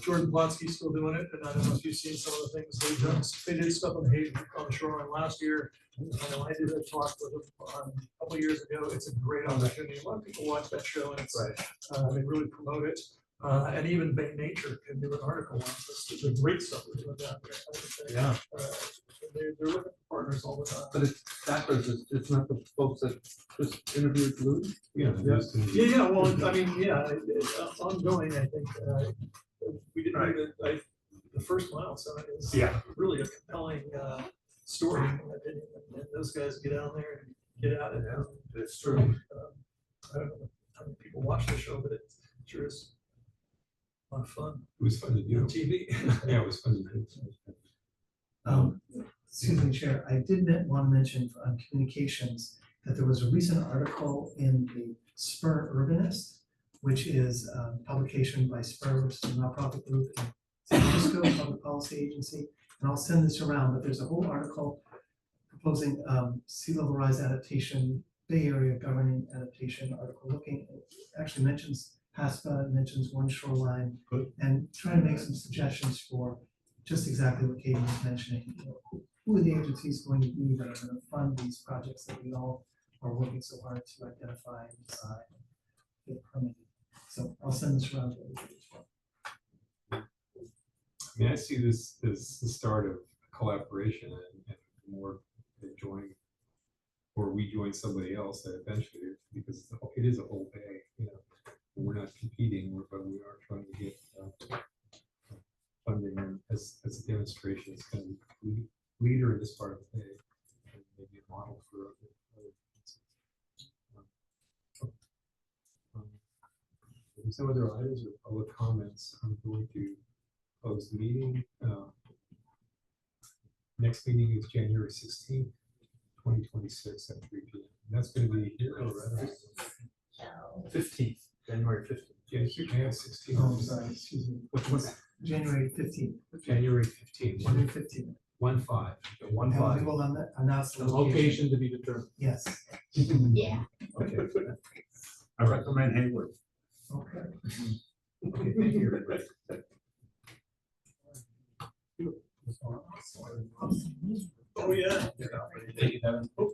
Jordan Plotsky's still doing it, and I don't know if you've seen some of the things they've done. They did stuff on the shoreline last year. I know I did a talk with them a couple of years ago. It's a great opportunity. A lot of people watch that show, and it's they really promote it. And even Bay Nature can do an article on this, the great stuff we're doing down there. I think they- Yeah. They're looking for partners all the time. But it's backwards, it's not the folks that just interviewed Lou. Yeah. Yeah, well, I mean, yeah, ongoing, I think, we did, the first milestone is really a compelling, story, in my opinion, and those guys get out there and get out and, It's true. I don't know how many people watch the show, but it sure is a lot of fun. It was fun to do. On TV. Yeah, it was fun to do. Excuse me, Chair, I did want to mention on communications that there was a recent article in the Spur Urbanist, which is a publication by Spur, which is a nonprofit group in San Francisco, public policy agency. And I'll send this around, but there's a whole article proposing sea level rise adaptation, Bay Area governing adaptation article looking, it actually mentions HASPA, mentions one shoreline, and trying to make some suggestions for just exactly what Katie was mentioning. You know, who are the agencies going to be that are going to fund these projects that we all are working so hard to identify and decide and get permitted? So I'll send this around to everybody as well. I mean, I see this as the start of collaboration and more joining, or we join somebody else that eventually, because it is a whole day, you know, we're not competing, but we are trying to get funding, and as a demonstration, it's kind of the leader in this part of the day, and maybe a model for other if there's no other items or public comments, I'm going to close the meeting. Next meeting is January 16th, 2026 at 3 p.m. And that's going to be here or rather 15th, January 15th. January 16th. Oh, I'm sorry, excuse me. Which was January 15th. January 15th. January 15th. 1-5. And we will announce the Location to be determined. Yes. Yeah. Okay. I recommend Hayward. Okay. Okay, thank you, everybody. Oh, yeah. Thank you, Devin.